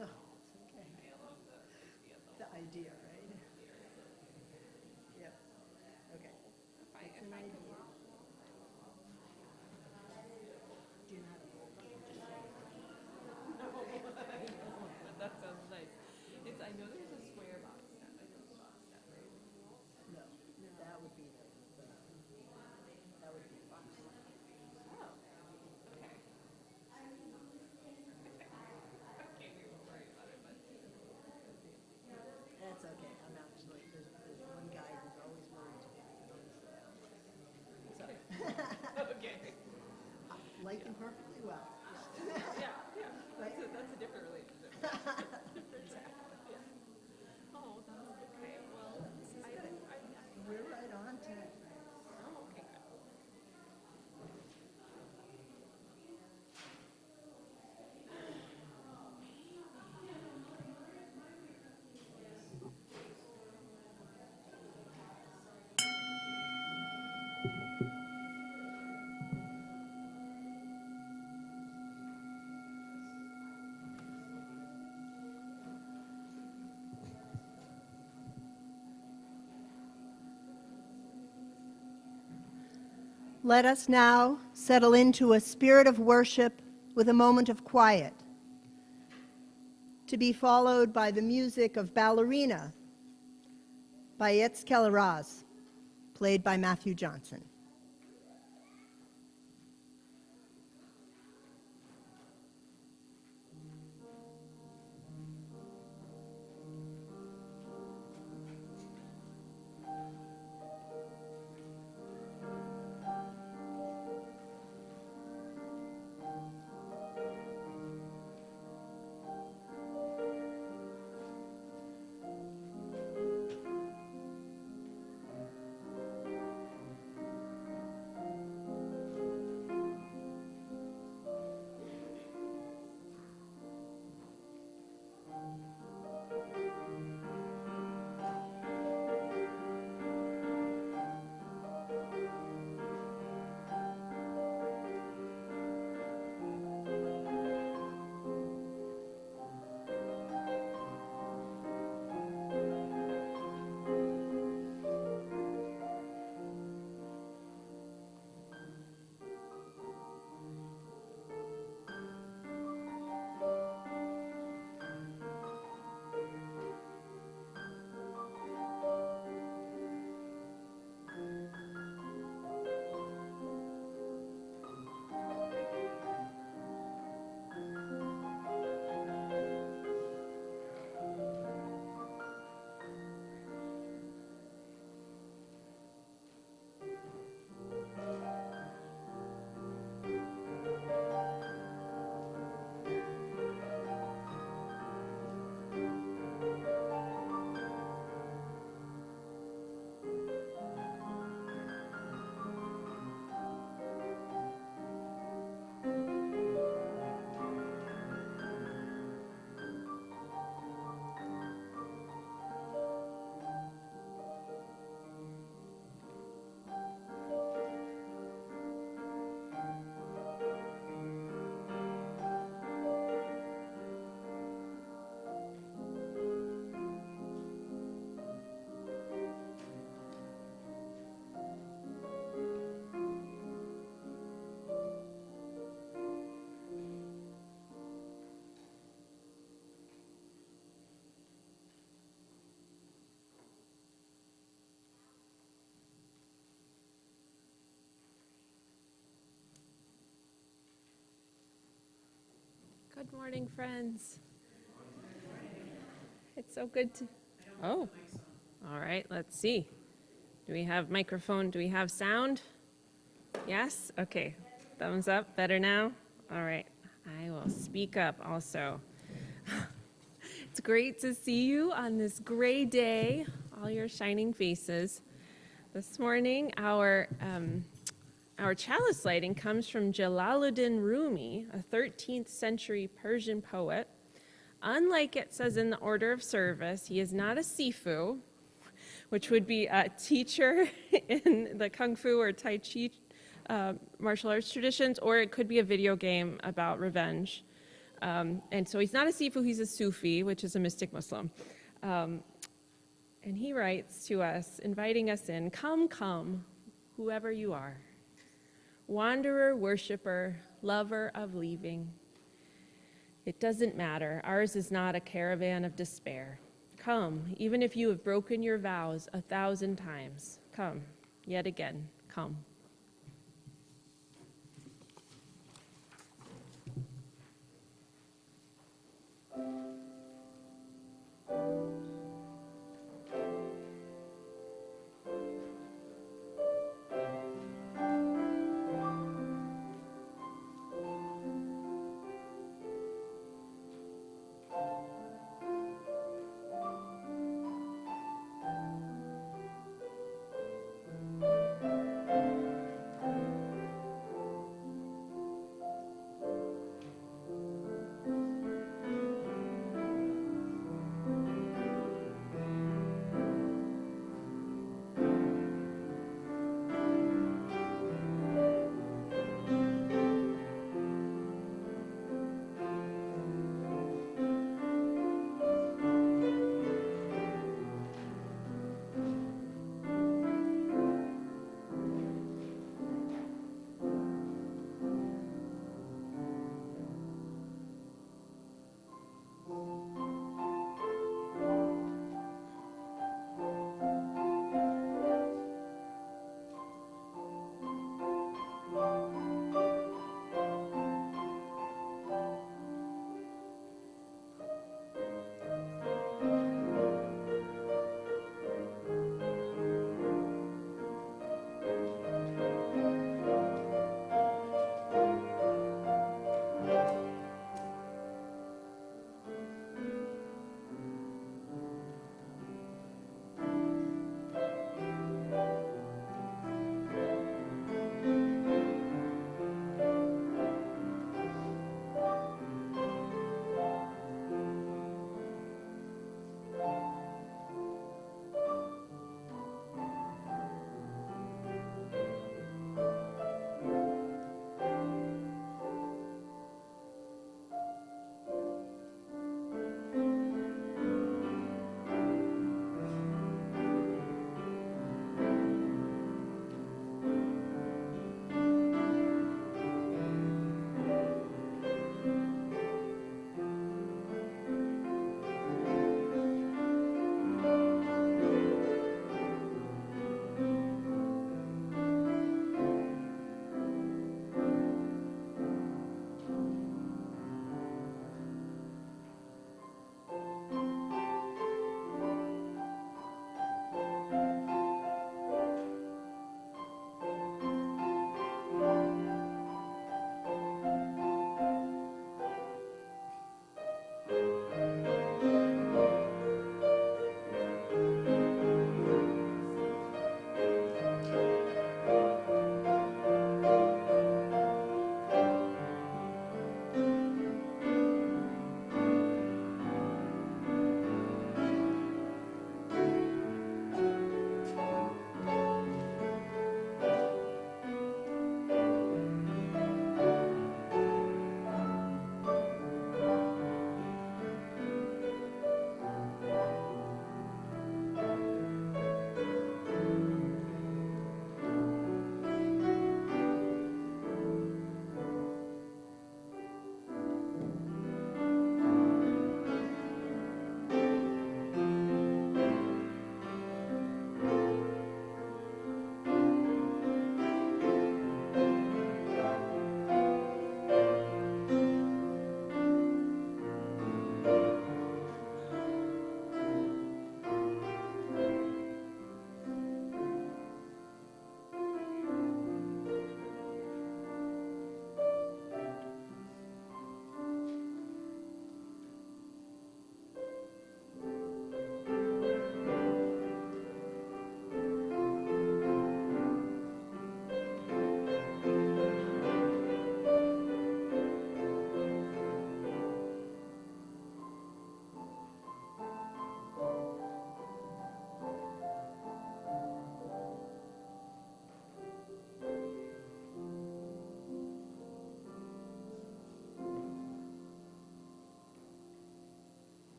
No, it's okay. I love the idea of The idea, right? Yep. Okay. If I It's if an I could idea. roll, Do you know how to roll? no, I know, but that sounds nice. It's I know there's a square box step. I know the box step, right? No, that would be the that would be the box. Oh, okay. Okay, we won't worry about it much. That's okay. I'm actually there's one guy who's always worried to notice that. So Okay. like him perfectly well. Yeah, yeah. Right? That's a different relationship. Exactly. Yeah. Oh, that's okay. Well, This is I good. I We're right on time. oh, okay, good. Let us now settle into a spirit of worship with a moment of quiet, to be followed by the music of Ballerina by Etz Kelleraz, played by Matthew Johnson. Good morning, friends. It's so good to. Oh, all right. Let's see. Do we have microphone? Do we have sound? Yes? Okay. Thumbs up. Better now? All right. I will speak up also. It's great to see you on this gray day, all your shining faces. This morning, our chalice lighting comes from Jalaluddin Rumi, a 13th century Persian poet. Unlike it says in the order of service, he is not a sifu, which would be a teacher in the Kung Fu or Tai Chi martial arts traditions, or it could be a video game about revenge. And so he's not a Sifu, he's a Sufi, which is a mystic Muslim. And he writes to us, inviting us in, "Come, come, whoever you are, wanderer, worshiper, lover of leaving. It doesn't matter, ours is not a caravan of despair. Come, even if you have broken your vows 1,000 times. Come, yet again, come."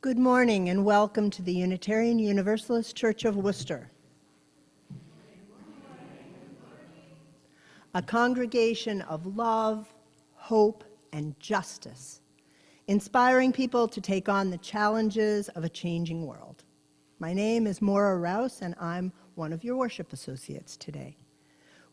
Good morning and welcome to the Unitarian Universalist Church of Worcester, a congregation of love, hope, and justice, inspiring people to take on the challenges of a changing world. My name is Maura Rouse, and I'm one of your worship associates today.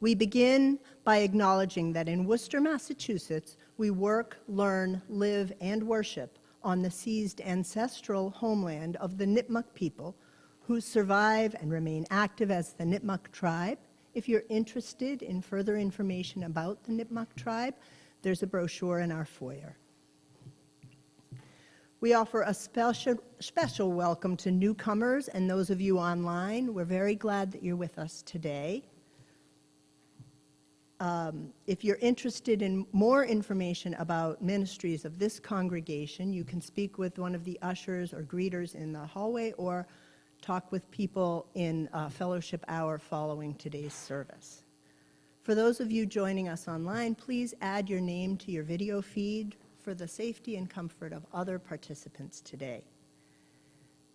We begin by acknowledging that in Worcester, Massachusetts, we work, learn, live, and worship on the seized ancestral homeland of the Nipmuc people who survive and remain active as the Nipmuc tribe. If you're interested in further information about the Nipmuc tribe, there's a brochure in our foyer. We offer a special welcome to newcomers and those of you online. We're very glad that you're with us today. If you're interested in more information about ministries of this congregation, you can speak with one of the ushers or greeters in the hallway or talk with people in fellowship hour following today's service. For those of you joining us online, please add your name to your video feed for the safety and comfort of other participants today.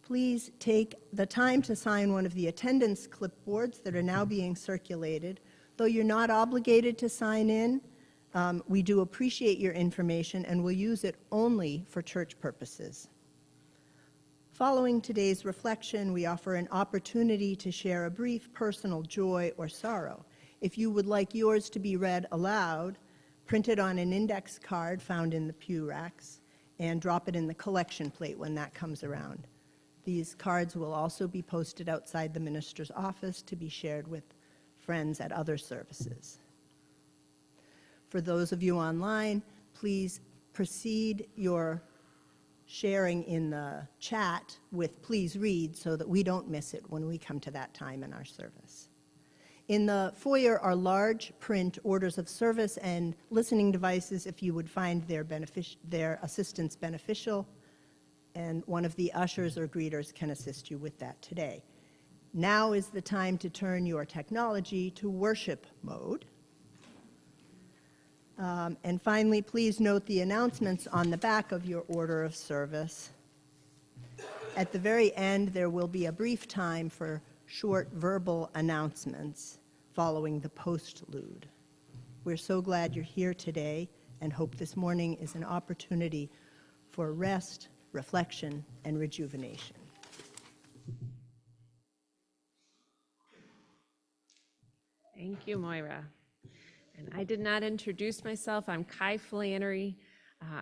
Please take the time to sign one of the attendance clipboards that are now being circulated. Though you're not obligated to sign in, we do appreciate your information and will use it only for church purposes. Following today's reflection, we offer an opportunity to share a brief personal joy or sorrow. If you would like yours to be read aloud, print it on an index card found in the pew racks and drop it in the collection plate when that comes around. These cards will also be posted outside the minister's office to be shared with friends at other services. For those of you online, please proceed your sharing in the chat with please read so that we don't miss it when we come to that time in our service. In the foyer are large print orders of service and listening devices if you would find their assistance beneficial, and one of the ushers or greeters can assist you with that today. Now is the time to turn your technology to worship mode. And finally, please note the announcements on the back of your order of service. At the very end, there will be a brief time for short verbal announcements following the postlude. We're so glad you're here today and hope this morning is an opportunity for rest, reflection, and rejuvenation. Thank you, Moira. And I did not introduce myself. I'm Kye Flannery.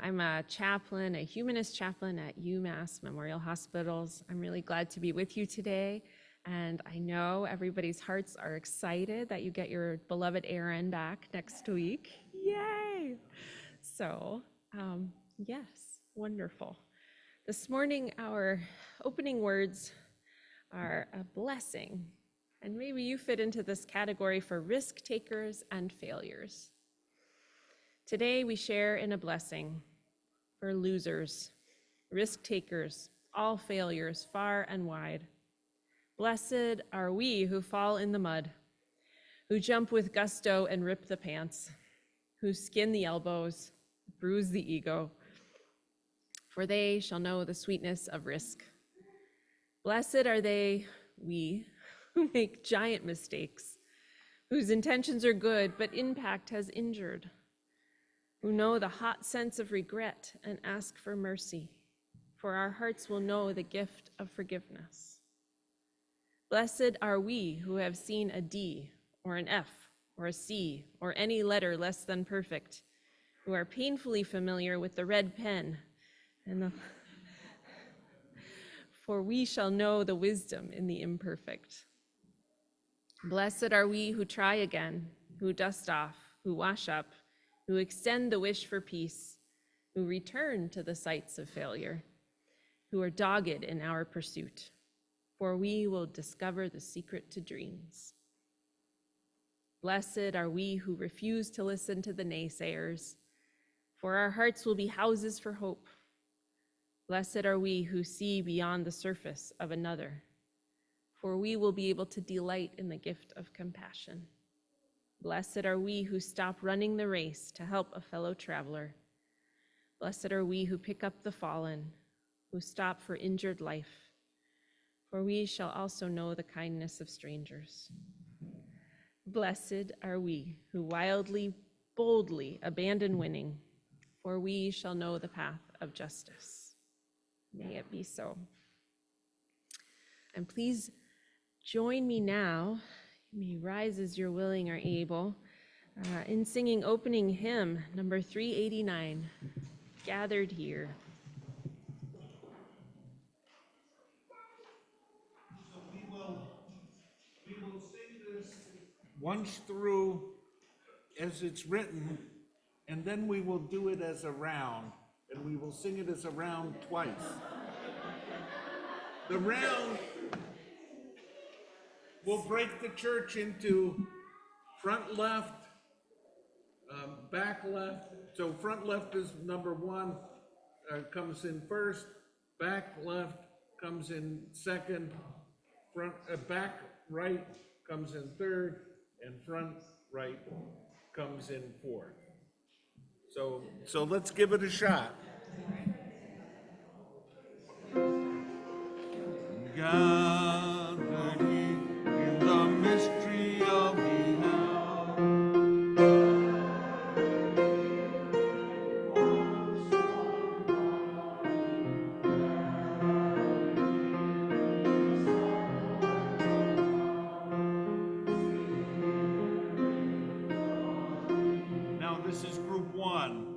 I'm a chaplain, a humanist chaplain at UMass Memorial Hospitals. I'm really glad to be with you today. And I know everybody's hearts are excited that you get your beloved Aaron back next week. Yay! So, yes, wonderful. This morning, our opening words are a blessing. And maybe you fit into this category for risk takers and failures. Today we share in a blessing for losers, risk takers, all failures far and wide. Blessed are we who fall in the mud, who jump with gusto and rip the pants, who skin the elbows, bruise the ego, for they shall know the sweetness of risk. Blessed are they, we, who make giant mistakes, whose intentions are good, but impact has injured, who know the hot sense of regret and ask for mercy, for our hearts will know the gift of forgiveness. Blessed are we who have seen a D or an F or a C or any letter less than perfect, who are painfully familiar with the red pen and the for we shall know the wisdom in the imperfect. Blessed are we who try again, who dust off, who wash up, who extend the wish for peace, who return to the sites of failure, who are dogged in our pursuit, for we will discover the secret to dreams. Blessed are we who refuse to listen to the naysayers, for our hearts will be houses for hope. Blessed are we who see beyond the surface of another, for we will be able to delight in the gift of compassion. Blessed are we who stop running the race to help a fellow traveler. Blessed are we who pick up the fallen, who stop for injured life, for we shall also know the kindness of strangers. Blessed are we who wildly, boldly abandon winning, for we shall know the path of justice. May it be so. And please join me now, you may rise as you're willing or able, in singing opening hymn number 389, Gathered Here. So we will sing this once through as it's written, and then we will do it as a round, and we will sing it as a round twice. The round will break the church into front left, back left. So front left is number one, comes in first, back left comes in second, back right comes in third, and front right comes in fourth. So let's give it a shot. Gathered here in the mystery of the hour. Now this is group one.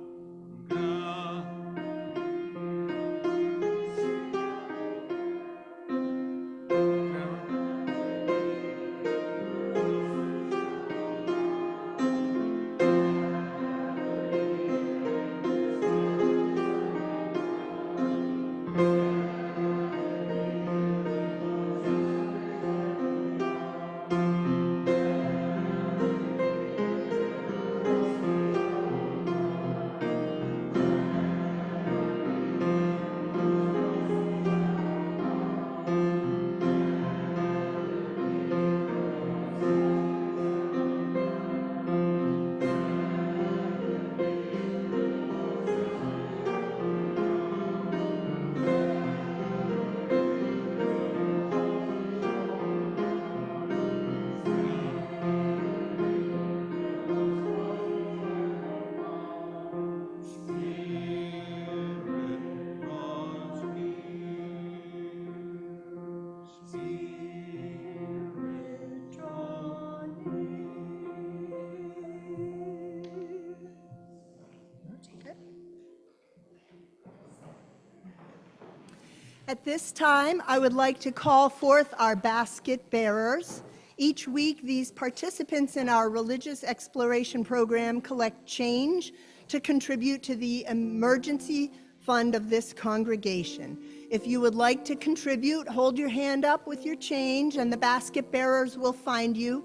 At this time, I would like to call forth our basket bearers. Each week, these participants in our religious exploration program collect change to contribute to the emergency fund of this congregation. If you would like to contribute, hold your hand up with your change and the basket bearers will find you.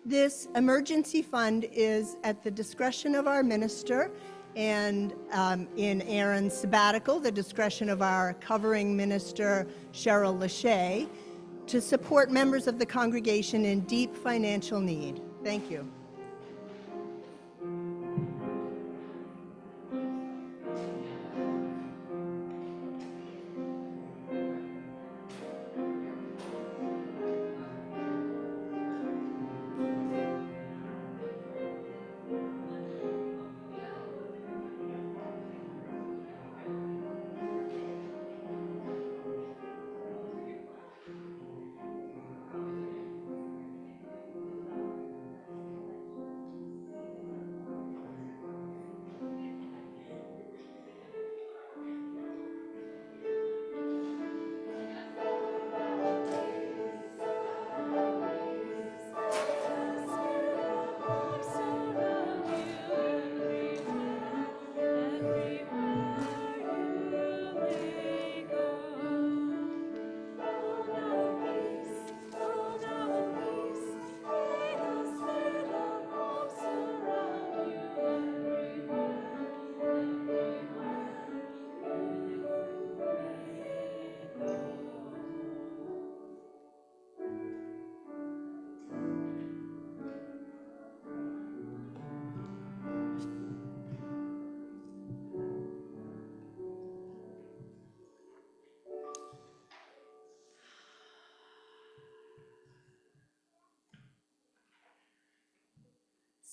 This emergency fund is at the discretion of our minister, and in Aaron's sabbatical, the discretion of our covering minister, Cheryl Lachey, to support members of the congregation in deep financial need. Thank you.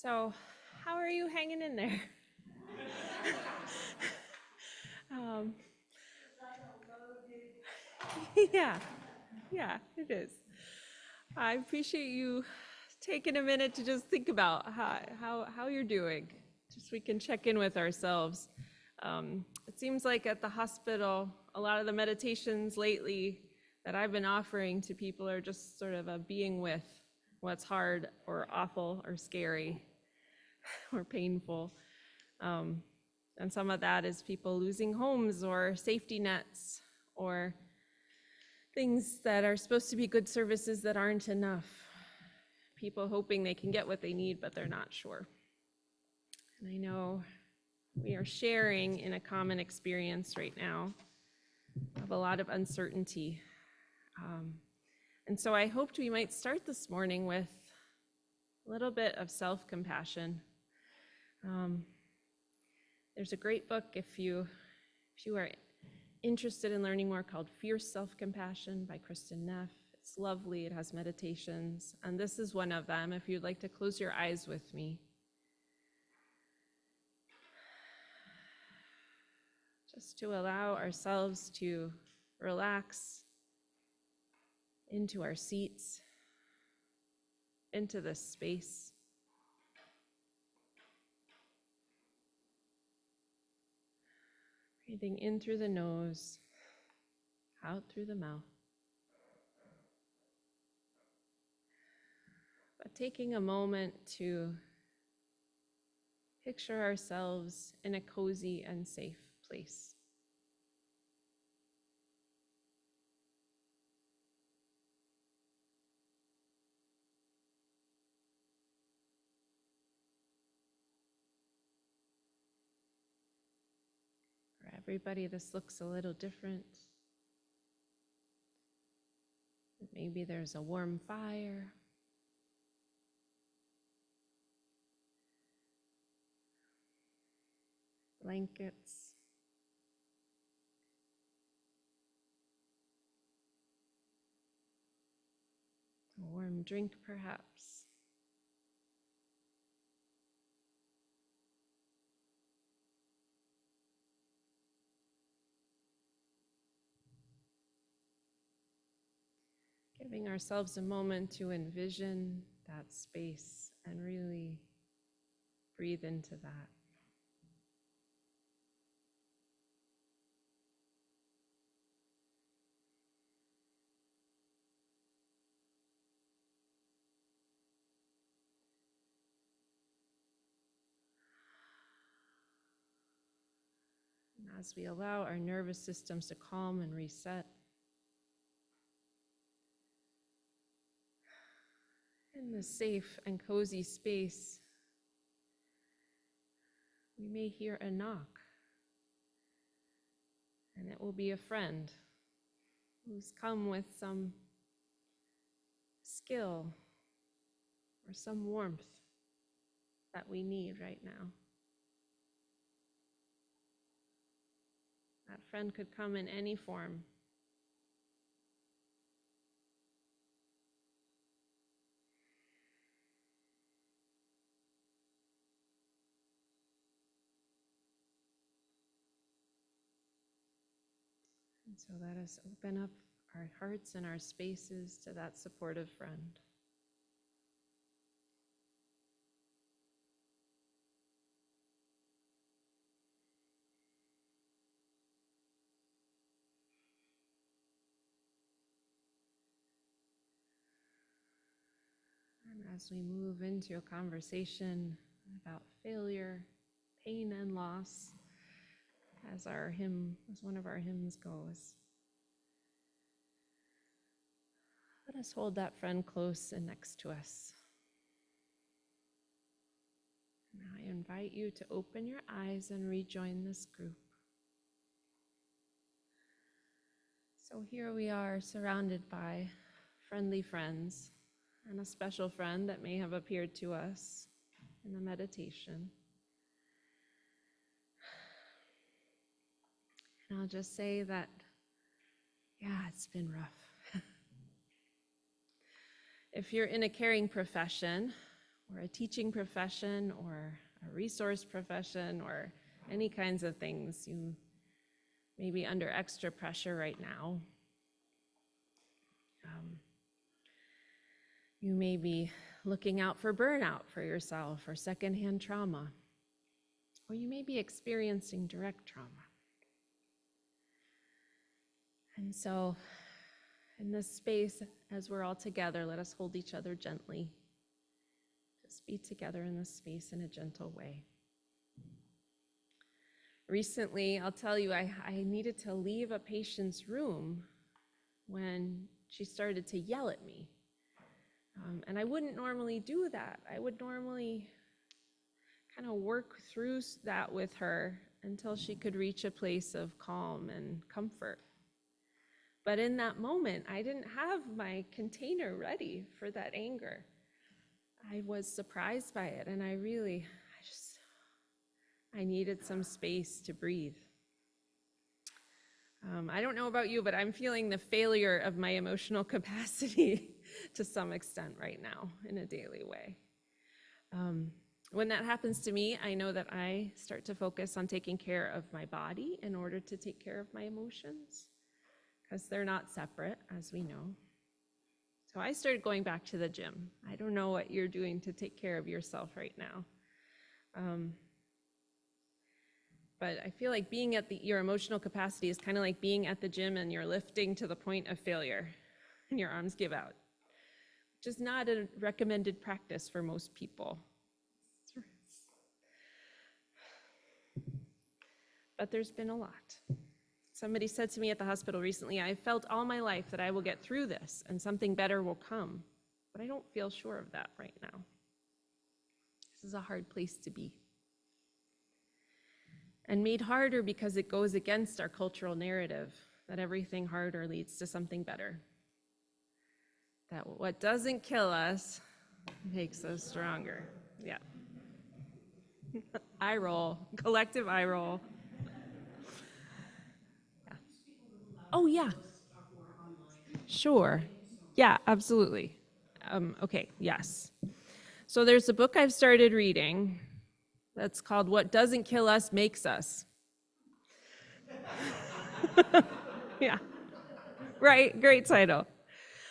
So, how are you hanging in there? um, yeah, it is. I appreciate you taking a minute to just think about how you're doing, just so we can check in with ourselves. It seems like at the hospital, a lot of the meditations lately that I've been offering to people are just sort of a being with what's hard or awful or scary or painful. And some of that is people losing homes or safety nets or things that are supposed to be good services that aren't enough. People hoping they can get what they need, but they're not sure. And I know we are sharing in a common experience right now of a lot of uncertainty. And so I hoped we might start this morning with a little bit of self-compassion. There's a great book if you are interested in learning more called Fierce Self-Compassion by Kristen Neff. It's lovely, it has meditations, and this is one of them if you'd like to close your eyes with me. Just to allow ourselves to relax into our seats, into this space. Breathing in through the nose, out through the mouth. But taking a moment to picture ourselves in a cozy and safe place. For everybody, this looks a little different. Maybe there's a warm fire. Blankets. A warm drink, perhaps. Giving ourselves a moment to envision that space and really breathe into that. And as we allow our nervous systems to calm and reset, in this safe and cozy space, we may hear a knock, and it will be a friend who's come with some skill or some warmth that we need right now. That friend could come in any form. And so let us open up our hearts and our spaces to that supportive friend. And as we move into a conversation about failure, pain, and loss, as one of our hymns goes, let us hold that friend close and next to us. Now I invite you to open your eyes and rejoin this group. So here we are, surrounded by friendly friends and a special friend that may have appeared to us in the meditation. And I'll just say that, it's been rough. If you're in a caring profession or a teaching profession or a resource profession or any kinds of things. You may be under extra pressure right now. You may be looking out for burnout for yourself or secondhand trauma, or you may be experiencing direct trauma. And so, in this space, as we're all together, let us hold each other gently. Just be together in this space in a gentle way. Recently, I'll tell you, I needed to leave a patient's room when she started to yell at me. And I wouldn't normally do that. I would normally kind of work through that with her until she could reach a place of calm and comfort. But in that moment, I didn't have my container ready for that anger. I was surprised by it, and I needed some space to breathe. I don't know about you, but I'm feeling the failure of my emotional capacity to some extent right now in a daily way. When that happens to me, I know that I start to focus on taking care of my body in order to take care of my emotions, because they're not separate, as we know. So I started going back to the gym. I don't know what you're doing to take care of yourself right now. But I feel like being at your emotional capacity is kind of like being at the gym and you're lifting to the point of failure and your arms give out, which is not a recommended practice for most people. But there's been a lot. Somebody said to me at the hospital recently, I felt all my life that I will get through this and something better will come, but I don't feel sure of that right now. This is a hard place to be. And made harder because it goes against our cultural narrative that everything harder leads to something better. That what doesn't kill us makes us stronger. Yeah. Eye roll, collective eye roll. Yeah. Oh, yeah. Sure. Yeah, absolutely. Okay, yes. So there's a book I've started reading that's called What Doesn't Kill Us Makes Us. Yeah, right, great title.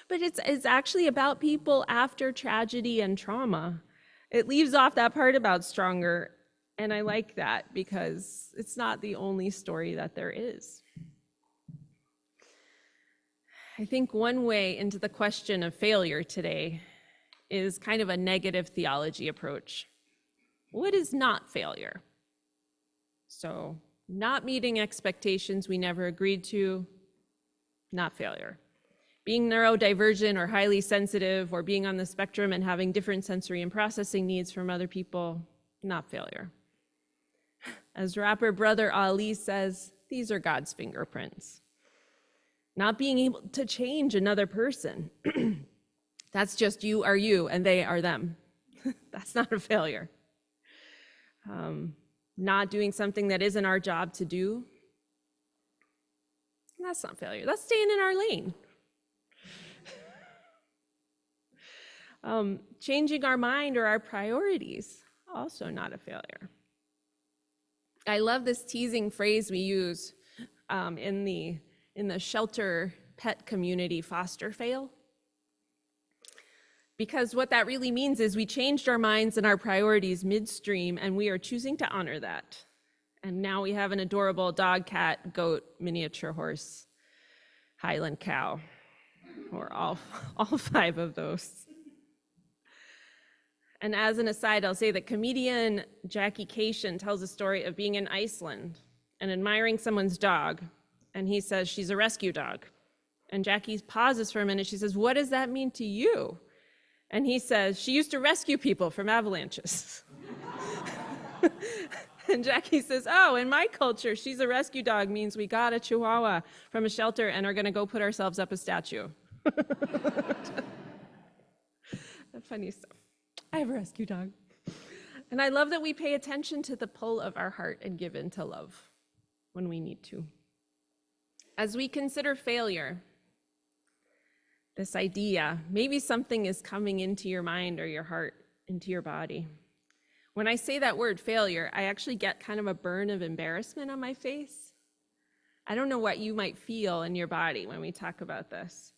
But it's actually about people after tragedy and trauma. It leaves off that part about stronger, and I like that because it's not the only story that there is. I think one way into the question of failure today is kind of a negative theology approach. What is not failure? So, not meeting expectations we never agreed to, not failure. Being neurodivergent or highly sensitive or being on the spectrum and having different sensory and processing needs from other people, not failure. As rapper Brother Ali says, these are God's fingerprints. Not being able to change another person. That's just you are you and they are them. That's not a failure. Not doing something that isn't our job to do, that's not failure. That's staying in our lane. Changing our mind or our priorities, also not a failure. I love this teasing phrase we use in the shelter pet community, foster fail. Because what that really means is we changed our minds and our priorities midstream, and we are choosing to honor that. And now we have an adorable dog, cat, goat, miniature horse, Highland cow, or all 5 of those. And as an aside, I'll say that comedian Jackie Cation tells a story of being in Iceland and admiring someone's dog, and he says, she's a rescue dog. And Jackie pauses for a minute, she says, what does that mean to you? And he says, she used to rescue people from avalanches. And Jackie says, oh, in my culture, she's a rescue dog means we got a chihuahua from a shelter and are gonna go put ourselves up a statue. Funny stuff. I have a rescue dog. And I love that we pay attention to the pull of our heart and give in to love when we need to. As we consider failure, this idea, maybe something is coming into your mind or your heart into your body. When I say that word failure, I actually get kind of a burn of embarrassment on my face. I don't know what you might feel in your body when we talk about this,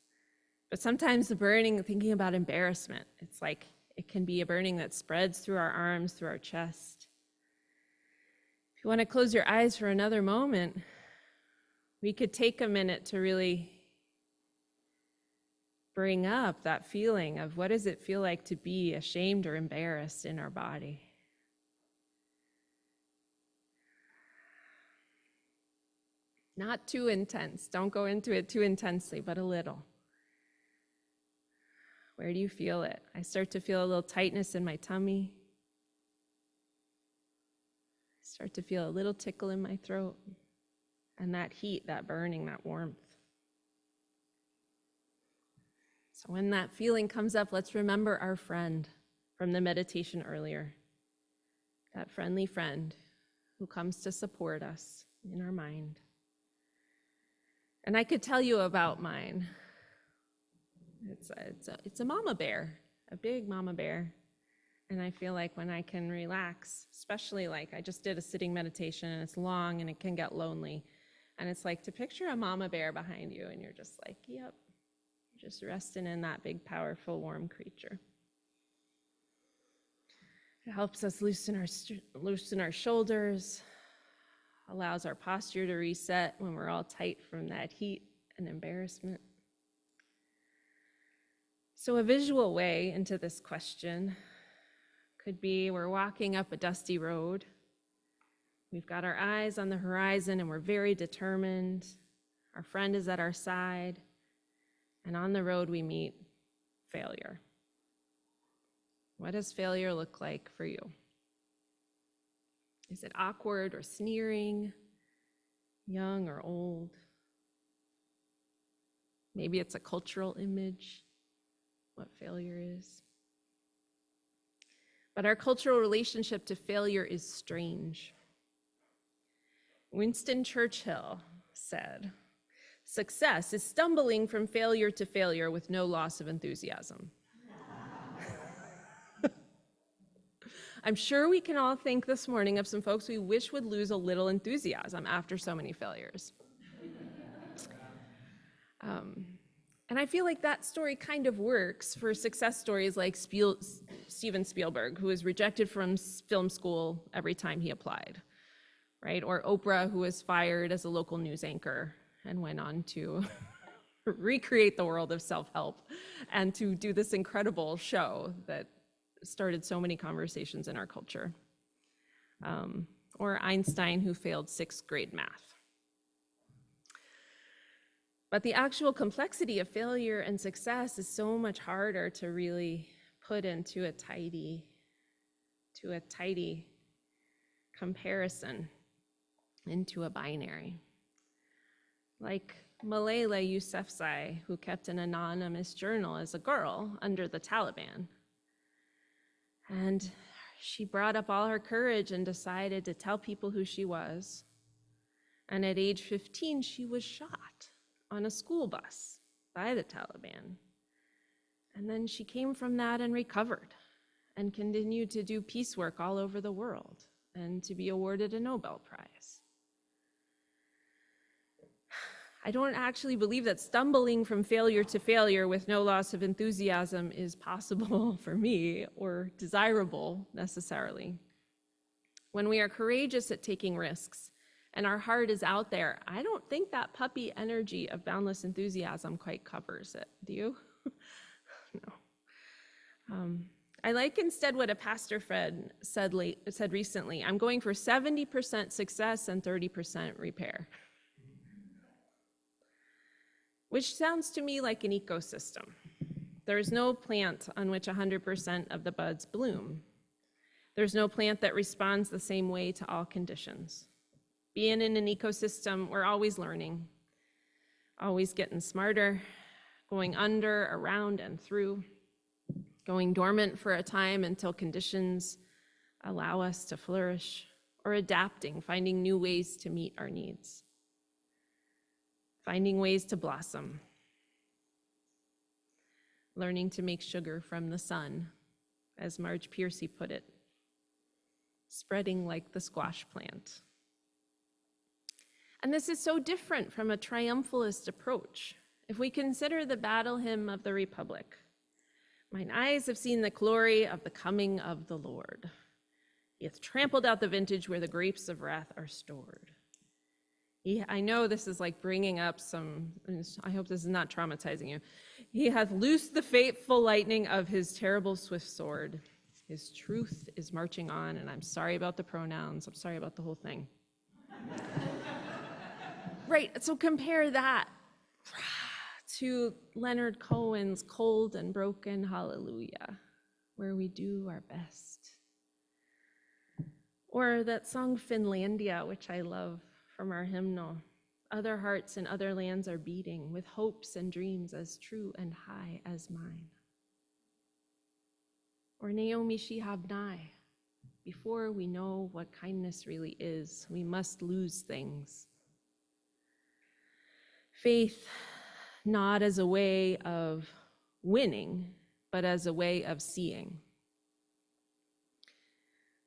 but sometimes the burning, thinking about embarrassment, it's like it can be a burning that spreads through our arms, through our chest. If you want to close your eyes for another moment, we could take a minute to really bring up that feeling of what does it feel like to be ashamed or embarrassed in our body. Not too intense. Don't go into it too intensely, but a little. Where do you feel it? I start to feel a little tightness in my tummy. I start to feel a little tickle in my throat. And that heat, that burning, that warmth. So when that feeling comes up, let's remember our friend from the meditation earlier. That friendly friend who comes to support us in our mind. And I could tell you about mine. It's a mama bear, a big mama bear. And I feel like when I can relax, especially like I just did a sitting meditation and it's long and it can get lonely. And it's like to picture a mama bear behind you and you're just like, yep, you're just resting in that big, powerful, warm creature. It helps us loosen our shoulders, allows our posture to reset when we're all tight from that heat and embarrassment. So a visual way into this question could be we're walking up a dusty road. We've got our eyes on the horizon and we're very determined. Our friend is at our side. And on the road we meet failure. What does failure look like for you? Is it awkward or sneering, young or old? Maybe it's a cultural image, what failure is. But our cultural relationship to failure is strange. Winston Churchill said, "Success is stumbling from failure to failure with no loss of enthusiasm." I'm sure we can all think this morning of some folks we wish would lose a little enthusiasm after so many failures. And I feel like that story kind of works for success stories like Steven Spielberg, who was rejected from film school every time he applied, right? Or Oprah, who was fired as a local news anchor and went on to recreate the world of self-help and to do this incredible show that started so many conversations in our culture. Or Einstein, who failed 6th grade math. But the actual complexity of failure and success is so much harder to really put into a tidy comparison, into a binary. Like Malala Yousafzai, who kept an anonymous journal as a girl under the Taliban. And she brought up all her courage and decided to tell people who she was. And at age 15, she was shot on a school bus by the Taliban. And then she came from that and recovered and continued to do peace work all over the world and to be awarded a Nobel Prize. I don't actually believe that stumbling from failure to failure with no loss of enthusiasm is possible for me or desirable necessarily. When we are courageous at taking risks and our heart is out there, I don't think that puppy energy of boundless enthusiasm quite covers it. Do you? No. I like instead what a pastor friend said recently. I'm going for 70% success and 30% repair. Which sounds to me like an ecosystem. There's no plant on which 100% of the buds bloom. There's no plant that responds the same way to all conditions. Being in an ecosystem, we're always learning, always getting smarter, going under, around, and through, going dormant for a time until conditions allow us to flourish, or adapting, finding new ways to meet our needs, finding ways to blossom, learning to make sugar from the sun as Marge Piercy put it, spreading like the squash plant. And this is so different from a triumphalist approach. If we consider the battle hymn of the Republic, mine eyes have seen the glory of the coming of the Lord. He hath trampled out the vintage where the grapes of wrath are stored. I know this is like bringing up some, I hope this is not traumatizing you. He hath loosed the fateful lightning of his terrible swift sword. His truth is marching on, and I'm sorry about the pronouns. I'm sorry about the whole thing. Right, so compare that to Leonard Cohen's Cold and Broken Hallelujah, where we do our best. Or that song Finlandia, which I love from our hymnal. Other hearts in other lands are beating with hopes and dreams as true and high as mine. Or Naomi Shihab-Nye, before we know what kindness really is, we must lose things. Faith, not as a way of winning, but as a way of seeing.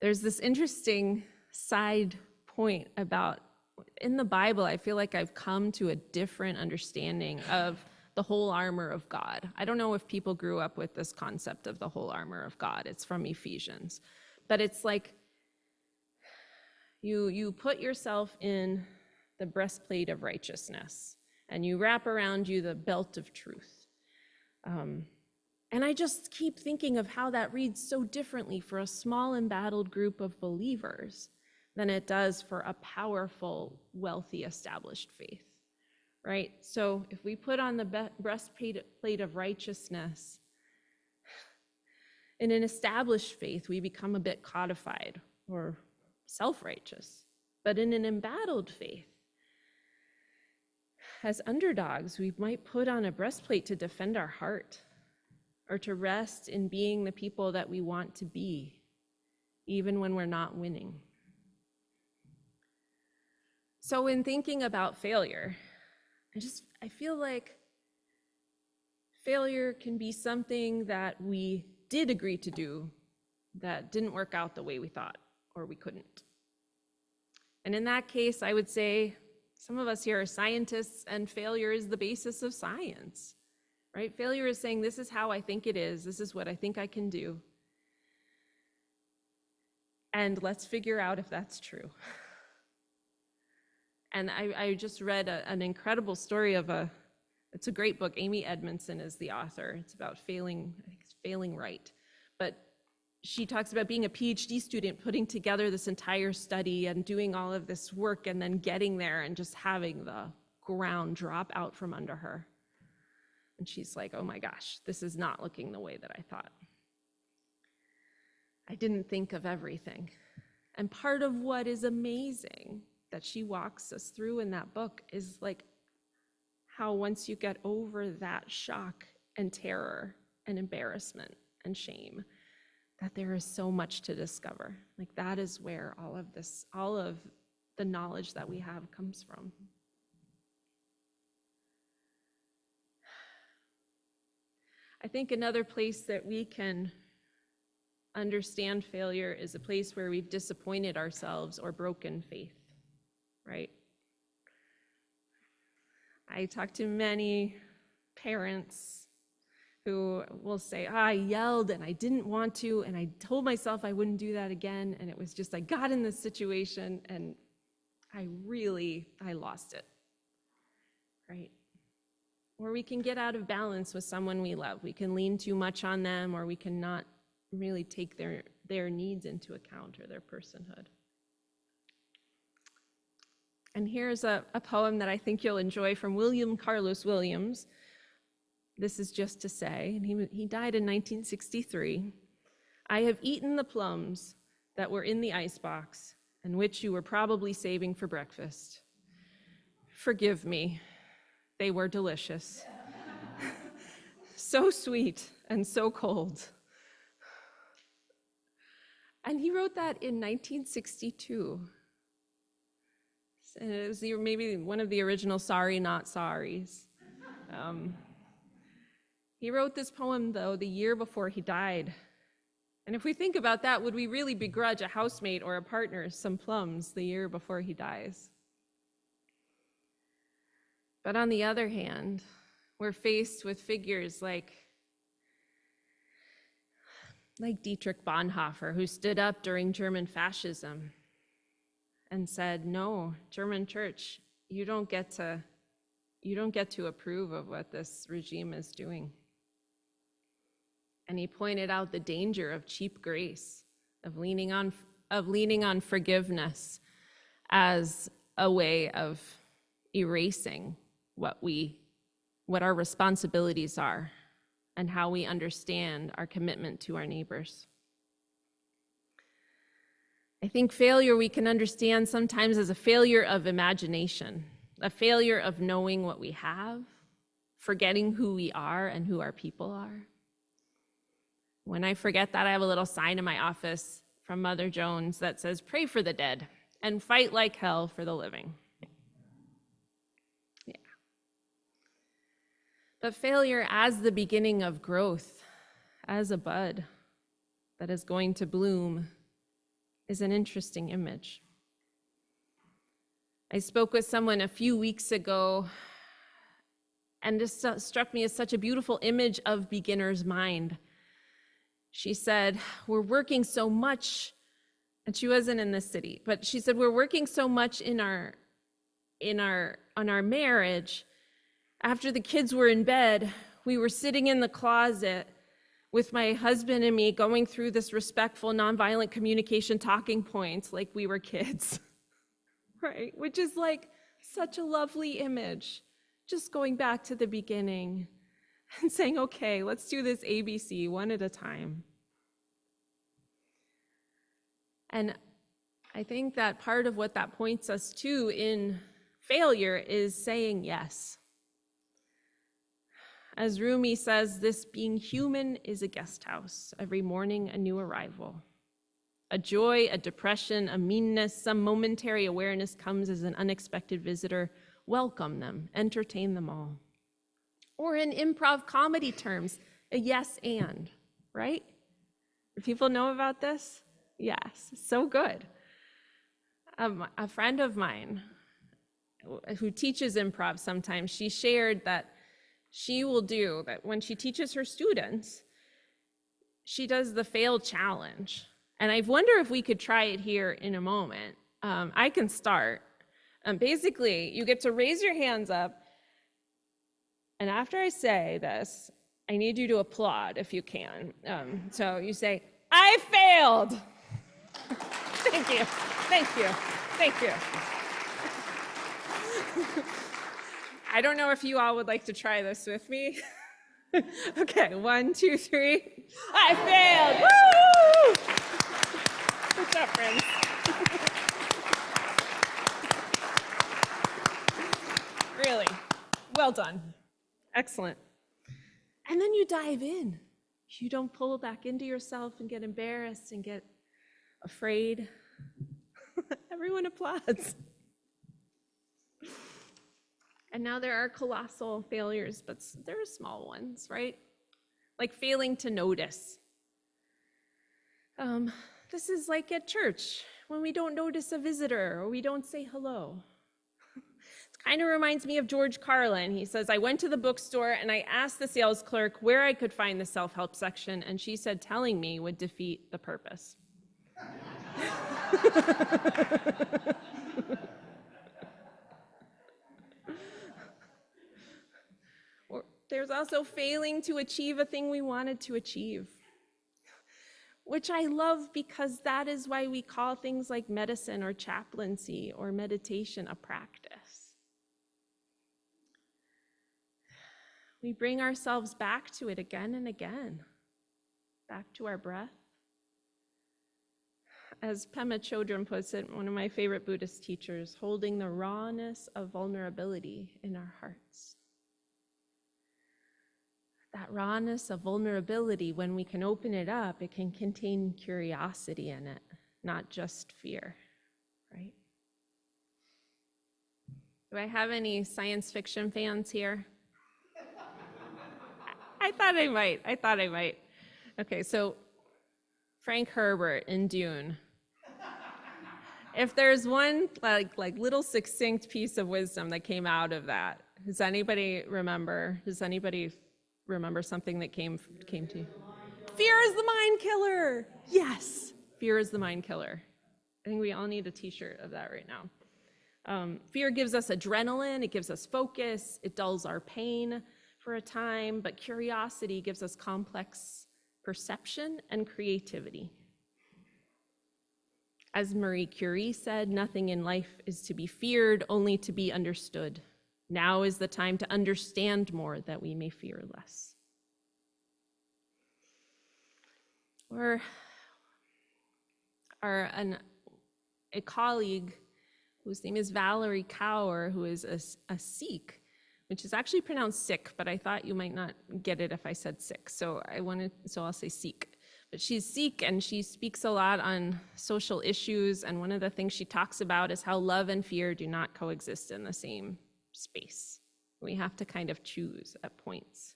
There's this interesting side point about, in the Bible, I feel like I've come to a different understanding of the whole armor of God. I don't know if people grew up with this concept of the whole armor of God. It's from Ephesians. But it's like you put yourself in the breastplate of righteousness, and you wrap around you the belt of truth. And I just keep thinking of how that reads so differently for a small embattled group of believers than it does for a powerful, wealthy, established faith, right? So if we put on the breastplate of righteousness, in an established faith, we become a bit codified or self-righteous. But in an embattled faith, as underdogs, we might put on a breastplate to defend our heart or to rest in being the people that we want to be, even when we're not winning. So in thinking about failure, I feel like failure can be something that we did agree to do that didn't work out the way we thought, or we couldn't. And in that case, I would say some of us here are scientists, and failure is the basis of science, right? Failure is saying, this is how I think it is, this is what I think I can do, and let's figure out if that's true. And I just read an incredible story of it's a great book. Amy Edmondson is the author. It's about failing, I think it's failing right. But she talks about being a PhD student, putting together this entire study and doing all of this work and then getting there and just having the ground drop out from under her. And she's like, oh my gosh, this is not looking the way that I thought. I didn't think of everything. And part of what is amazing that she walks us through in that book is like how once you get over that shock and terror and embarrassment and shame, that there is so much to discover. Like that is where all of the knowledge that we have comes from. I think another place that we can understand failure is a place where we've disappointed ourselves or broken faith, right? I talk to many parents who will say, I yelled and I didn't want to, and I told myself I wouldn't do that again, and it was just I got in this situation and I lost it, right? Or we can get out of balance with someone we love. We can lean too much on them, or we can not really take their needs into account or their personhood. And here's a poem that I think you'll enjoy from William Carlos Williams. This is just to say, and he died in 1963. I have eaten the plums that were in the icebox and which you were probably saving for breakfast. Forgive me, they were delicious. So sweet and so cold. And he wrote that in 1962. And it was maybe one of the original Sorry Not Sorries. He wrote this poem, though, the year before he died. And if we think about that, would we really begrudge a housemate or a partner some plums the year before he dies? But on the other hand, we're faced with figures like Dietrich Bonhoeffer, who stood up during German fascism and said, no, German church, you don't get to approve of what this regime is doing. And he pointed out the danger of cheap grace, of leaning on forgiveness as a way of erasing what our responsibilities are and how we understand our commitment to our neighbors. I think failure we can understand sometimes as a failure of imagination, a failure of knowing what we have, forgetting who we are and who our people are. When I forget that, I have a little sign in my office from Mother Jones that says, "Pray for the dead and fight like hell for the living." Yeah. But failure as the beginning of growth, as a bud that is going to bloom, is an interesting image. I spoke with someone a few weeks ago, and this struck me as such a beautiful image of beginner's mind. She said, we're working so much, and she wasn't in this city, but she said, we're working so much on our marriage. After the kids were in bed, we were sitting in the closet with my husband and me going through this respectful, nonviolent communication talking points like we were kids, right? Which is like such a lovely image, just going back to the beginning and saying, okay, let's do this ABC one at a time. And I think that part of what that points us to in failure is saying yes. As Rumi says, this being human is a guest house, every morning a new arrival. A joy, a depression, a meanness, some momentary awareness comes as an unexpected visitor. Welcome them, entertain them all. Or in improv comedy terms, a yes and, right? Do people know about this? Yes, so good. A friend of mine who teaches improv sometimes, she shared that she will do that when she teaches her students, she does the fail challenge. And I wonder if we could try it here in a moment. I can start. Basically, you get to raise your hands up. And after I say this, I need you to applaud if you can. So you say, I failed. Thank you, thank you, thank you. I don't know if you all would like to try this with me. Okay, 1, 2, 3. I failed, woo! Good job, friends. Really, well done. Excellent. And then you dive in. You don't pull back into yourself and get embarrassed and get afraid. Everyone applauds. And now there are colossal failures, but there are small ones, right? Like failing to notice. This is like at church, when we don't notice a visitor or we don't say hello. Kind of reminds me of George Carlin. He says, I went to the bookstore and I asked the sales clerk where I could find the self-help section, and she said telling me would defeat the purpose. Or there's also failing to achieve a thing we wanted to achieve, which I love because that is why we call things like medicine or chaplaincy or meditation a practice. We bring ourselves back to it again and again, back to our breath. As Pema Chodron puts it, one of my favorite Buddhist teachers, holding the rawness of vulnerability in our hearts. That rawness of vulnerability, when we can open it up, it can contain curiosity in it, not just fear, right? Do I have any science fiction fans here? I thought I might. Okay, so Frank Herbert in Dune. If there's one like little succinct piece of wisdom that came out of that, does anybody remember? Does anybody remember something that came to you? Fear is the mind killer. Yes, fear is the mind killer. I think we all need a t-shirt of that right now. Fear gives us adrenaline, it gives us focus, it dulls our pain for a time, but curiosity gives us complex perception and creativity. As Marie Curie said, nothing in life is to be feared, only to be understood. Now is the time to understand more that we may fear less. Or a colleague whose name is Valerie Kaur, who is a Sikh, which is actually pronounced Sikh, but I thought you might not get it if I said Sikh, so I'll say Sikh. But she's Sikh and she speaks a lot on social issues, and one of the things she talks about is how love and fear do not coexist in the same space. We have to kind of choose at points.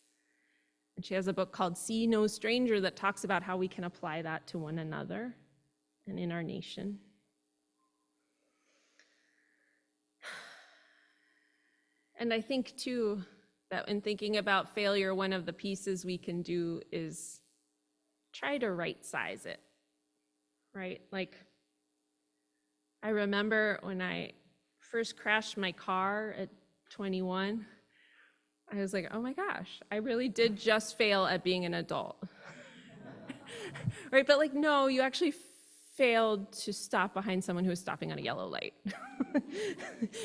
And she has a book called See No Stranger that talks about how we can apply that to one another and in our nation. And I think too, that in thinking about failure, one of the pieces we can do is try to right size it, right? Like, I remember when I first crashed my car at 21, I was like, oh my gosh, I really did just fail at being an adult. Right, but like, no, you actually failed to stop behind someone who was stopping on a yellow light.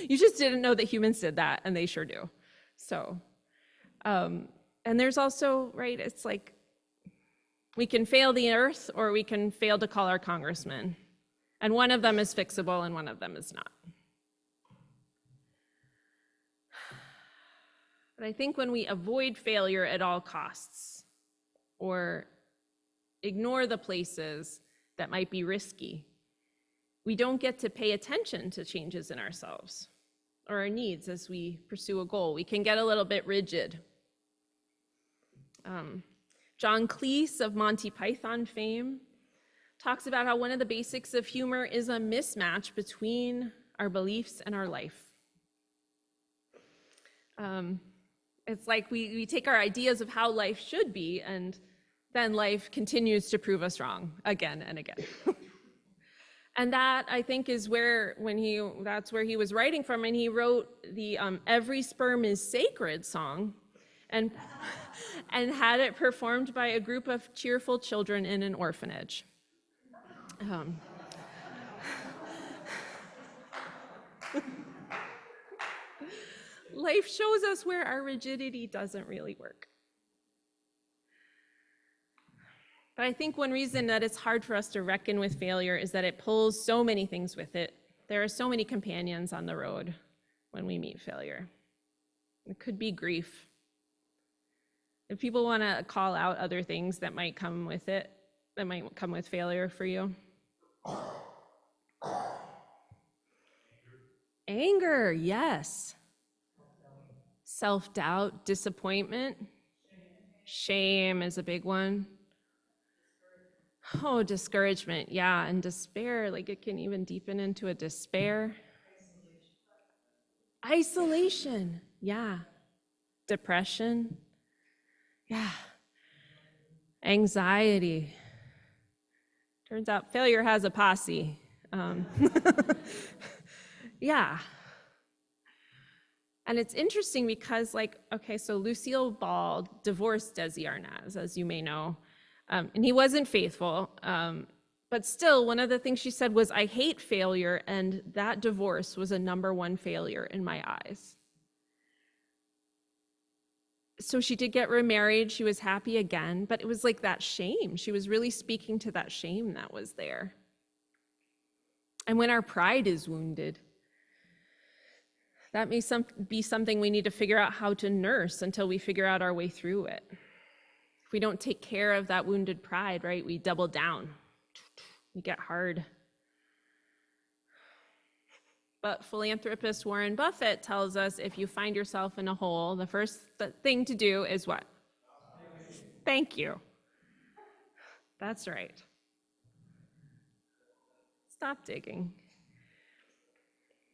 You just didn't know that humans did that, and they sure do. So, and there's also, right, it's like, we can fail the earth or we can fail to call our congressman. And one of them is fixable and one of them is not. But I think when we avoid failure at all costs or ignore the places that might be risky, we don't get to pay attention to changes in ourselves or our needs as we pursue a goal. We can get a little bit rigid. John Cleese of Monty Python fame talks about how one of the basics of humor is a mismatch between our beliefs and our life. It's like we take our ideas of how life should be, and then life continues to prove us wrong again and again. And that, I think, is that's where he was writing from, and he wrote the Every Sperm is Sacred song, and had it performed by a group of cheerful children in an orphanage. Life shows us where our rigidity doesn't really work. But I think one reason that it's hard for us to reckon with failure is that it pulls so many things with it. There are so many companions on the road when we meet failure. It could be grief. If people want to call out other things that might come with it, that might come with failure for you. Anger, yes. Self-doubt, disappointment. Shame is a big one. Oh, discouragement, yeah, and despair, like it can even deepen into a despair. Isolation, yeah. Depression, yeah. Anxiety. Turns out failure has a posse. Yeah. And it's interesting because, like, okay, so Lucille Ball divorced Desi Arnaz, as you may know, and he wasn't faithful. But still, one of the things she said was, I hate failure, and that divorce was a #1 failure in my eyes. So she did get remarried, she was happy again, but it was like that shame. She was really speaking to that shame that was there. And when our pride is wounded, that may be something we need to figure out how to nurse until we figure out our way through it. If we don't take care of that wounded pride, right, we double down. We get hard. But philanthropist Warren Buffett tells us if you find yourself in a hole, the first thing to do is what? Thank you. That's right. stop digging.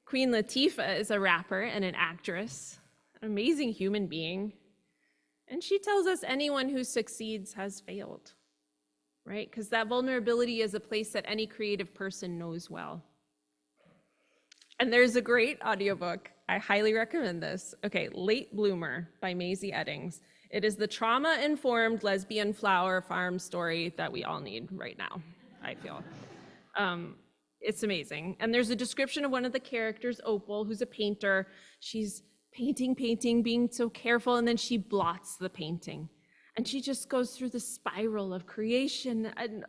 Queen Latifah is a rapper and an actress, an amazing human being. And she tells us anyone who succeeds has failed, right? Because that vulnerability is a place that any creative person knows well. And there's a great audiobook. I highly recommend this. Okay, Late Bloomer by Maisie Eddings. It is the trauma-informed lesbian flower farm story that we all need right now, I feel. It's amazing. And there's a description of one of the characters, Opal, who's a painter. She's painting, being so careful, and then she blots the painting. And she just goes through the spiral of creation and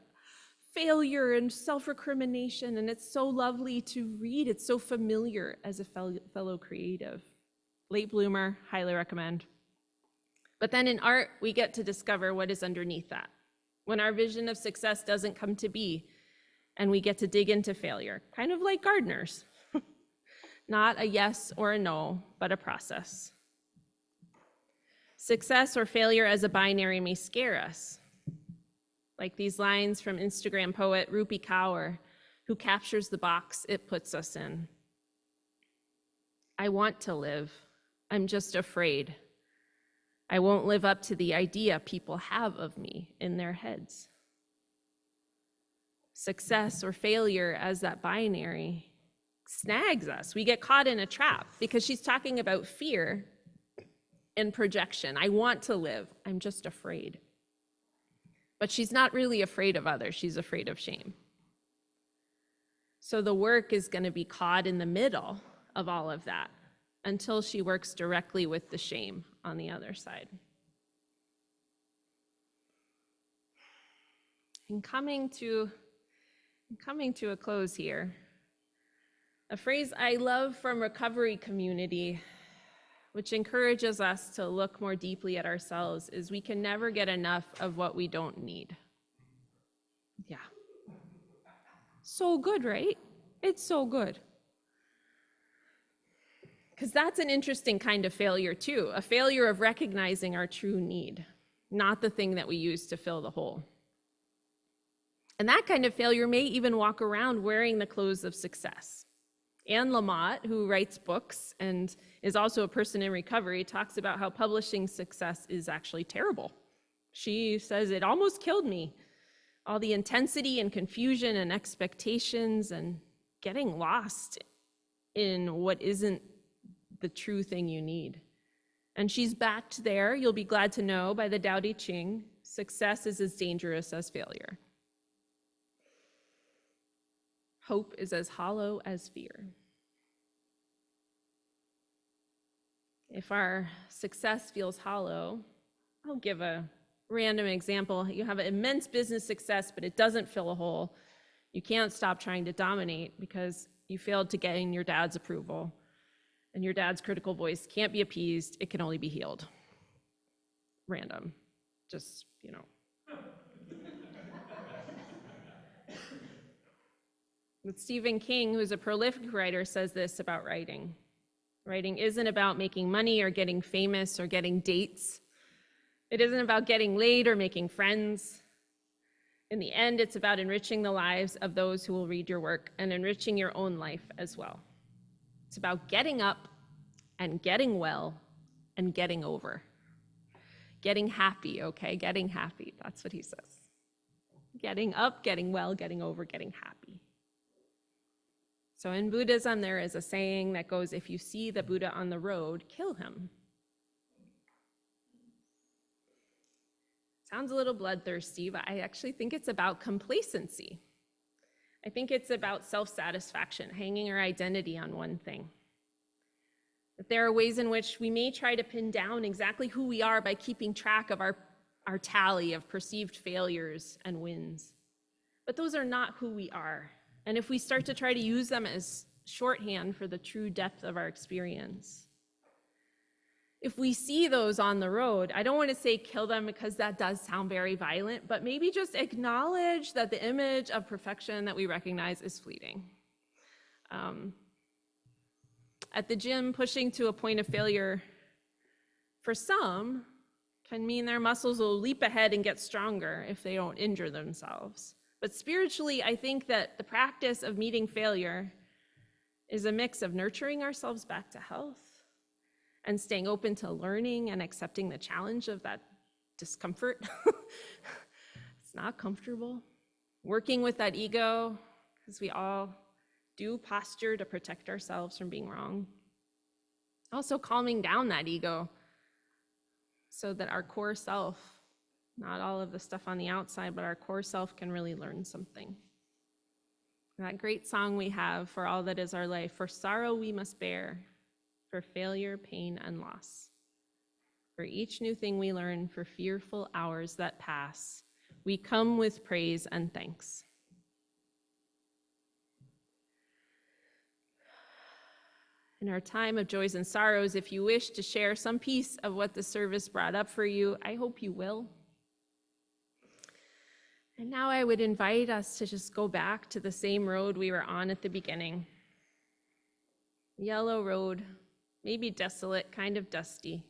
failure and self-recrimination, and it's so lovely to read. It's so familiar as a fellow creative. Late Bloomer, highly recommend. But then in art, we get to discover what is underneath that. When our vision of success doesn't come to be, and we get to dig into failure, kind of like gardeners. Not a yes or a no, but a process. Success or failure as a binary may scare us. Like these lines from Instagram poet Rupi Kaur, who captures the box it puts us in. I want to live, I'm just afraid. I won't live up to the idea people have of me in their heads. Success or failure as that binary snags us. We get caught in a trap because she's talking about fear and projection. I want to live, I'm just afraid. But she's not really afraid of others, she's afraid of shame. So the work is going to be caught in the middle of all of that until she works directly with the shame on the other side. In coming to a close here, a phrase I love from recovery community, which encourages us to look more deeply at ourselves, is we can never get enough of what we don't need. Yeah. So good, right? It's so good. Because that's an interesting kind of failure too, a failure of recognizing our true need, not the thing that we use to fill the hole. And that kind of failure may even walk around wearing the clothes of success. Anne Lamott, who writes books and is also a person in recovery, talks about how publishing success is actually terrible. She says, it almost killed me. All the intensity and confusion and expectations and getting lost in what isn't the true thing you need. And she's backed there, you'll be glad to know, by the Tao Te Ching, success is as dangerous as failure. Hope is as hollow as fear. If our success feels hollow, I'll give a random example. You have an immense business success, but it doesn't fill a hole. You can't stop trying to dominate because you failed to gain your dad's approval, and your dad's critical voice can't be appeased, it can only be healed. Random, just, But Stephen King, who's a prolific writer, says this about writing. Writing isn't about making money or getting famous or getting dates. It isn't about getting laid or making friends. In the end, it's about enriching the lives of those who will read your work and enriching your own life as well. It's about getting up and getting well and getting over. Getting happy, okay? Getting happy, that's what he says. Getting up, getting well, getting over, getting happy. So in Buddhism, there is a saying that goes, if you see the Buddha on the road, kill him. Sounds a little bloodthirsty, but I actually think it's about complacency. I think it's about self-satisfaction, hanging our identity on one thing. That there are ways in which we may try to pin down exactly who we are by keeping track of our tally of perceived failures and wins. But those are not who we are. And if we start to try to use them as shorthand for the true depth of our experience, if we see those on the road, I don't want to say kill them because that does sound very violent, but maybe just acknowledge that the image of perfection that we recognize is fleeting. At the gym, pushing to a point of failure for some can mean their muscles will leap ahead and get stronger if they don't injure themselves. But spiritually, I think that the practice of meeting failure is a mix of nurturing ourselves back to health and staying open to learning and accepting the challenge of that discomfort. It's not comfortable. Working with that ego, because we all do posture to protect ourselves from being wrong. Also calming down that ego so that our core self, not all of the stuff on the outside, but our core self can really learn something. That great song we have, for all that is our life, for sorrow we must bear, for failure, pain, and loss. For each new thing we learn, for fearful hours that pass, we come with praise and thanks. In our time of joys and sorrows, if you wish to share some piece of what the service brought up for you, I hope you will. And now I would invite us to just go back to the same road we were on at the beginning. Yellow road, maybe desolate, kind of dusty.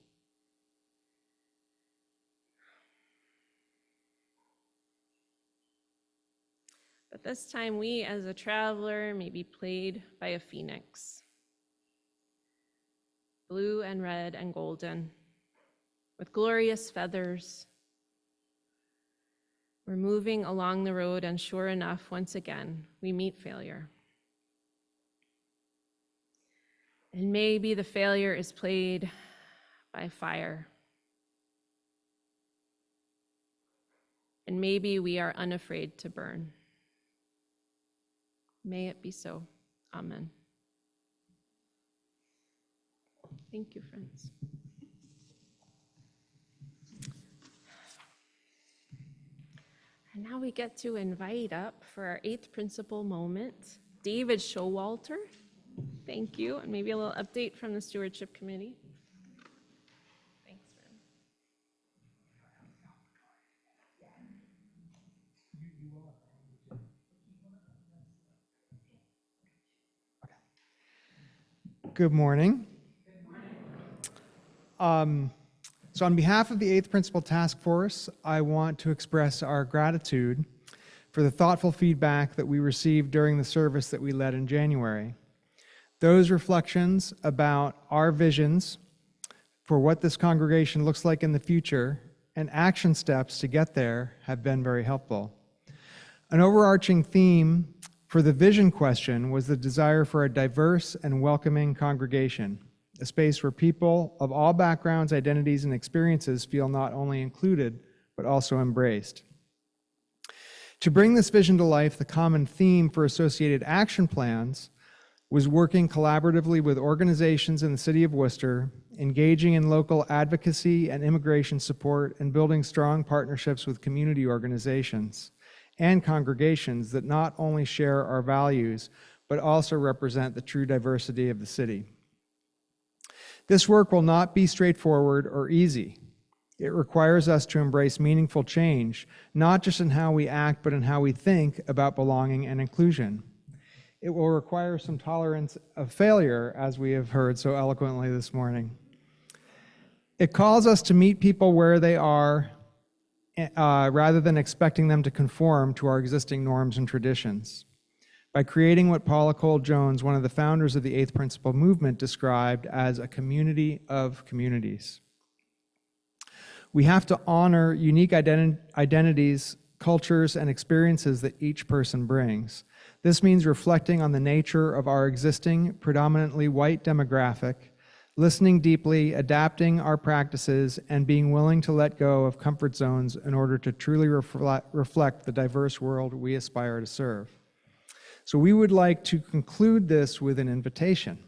But this time we, as a traveler, may be played by a phoenix. Blue and red and golden, with glorious feathers. We're moving along the road, and sure enough, once again, we meet failure. And maybe the failure is played by fire. And maybe we are unafraid to burn. May it be so. Amen. Thank you, friends. And now we get to invite up for our 8th principle moment, David Showalter. Thank you, and maybe a little update from the Stewardship Committee. Thanks, friend. Good morning. So on behalf of the 8th Principle Task Force, I want to express our gratitude for the thoughtful feedback that we received during the service that we led in January. Those reflections about our visions for what this congregation looks like in the future and action steps to get there have been very helpful. An overarching theme for the vision question was the desire for a diverse and welcoming congregation, a space where people of all backgrounds, identities, and experiences feel not only included, but also embraced. To bring this vision to life, the common theme for associated action plans was working collaboratively with organizations in the city of Worcester, engaging in local advocacy and immigration support, and building strong partnerships with community organizations and congregations that not only share our values, but also represent the true diversity of the city. This work will not be straightforward or easy. It requires us to embrace meaningful change, not just in how we act, but in how we think about belonging and inclusion. It will require some tolerance of failure, as we have heard so eloquently this morning. It calls us to meet people where they are, rather than expecting them to conform to our existing norms and traditions. By creating what Paula Cole-Jones, one of the founders of the 8th Principle movement, described as a community of communities. We have to honor unique identities, cultures, and experiences that each person brings. This means reflecting on the nature of our existing, predominantly white demographic, listening deeply, adapting our practices, and being willing to let go of comfort zones in order to truly reflect the diverse world we aspire to serve. So we would like to conclude this with an invitation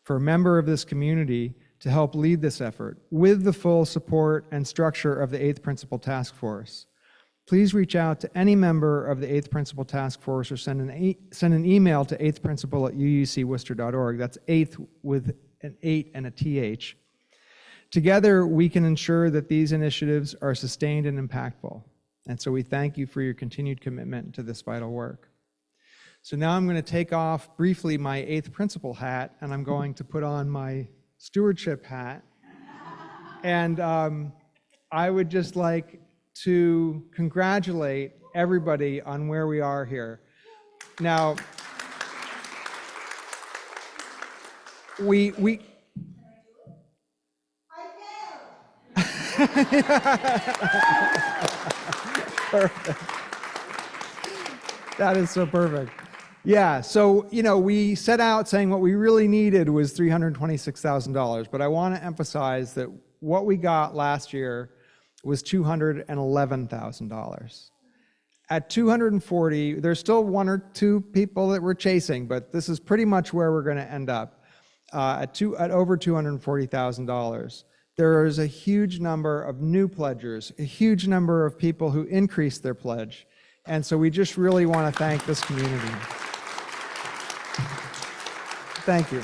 for a member of this community to help lead this effort with the full support and structure of the 8th Principle Task Force. Please reach out to any member of the 8th Principle Task Force or send an email to 8thprinciple@uucworcester.org. That's 8th with an 8 and a TH. Together, we can ensure that these initiatives are sustained and impactful. And so we thank you for your continued commitment to this vital work. So now I'm going to take off briefly my 8th Principle hat, and I'm going to put on my stewardship hat. And I would just like to congratulate everybody on where we are here. Now, we that is so perfect. Yeah, so, we set out saying what we really needed was $326,000, but I want to emphasize that what we got last year was $211,000. At 240, there's still one or two people that we're chasing, but this is pretty much where we're going to end up, at over $240,000. There is a huge number of new pledgers, a huge number of people who increased their pledge, and so we just really want to thank this community. Thank you.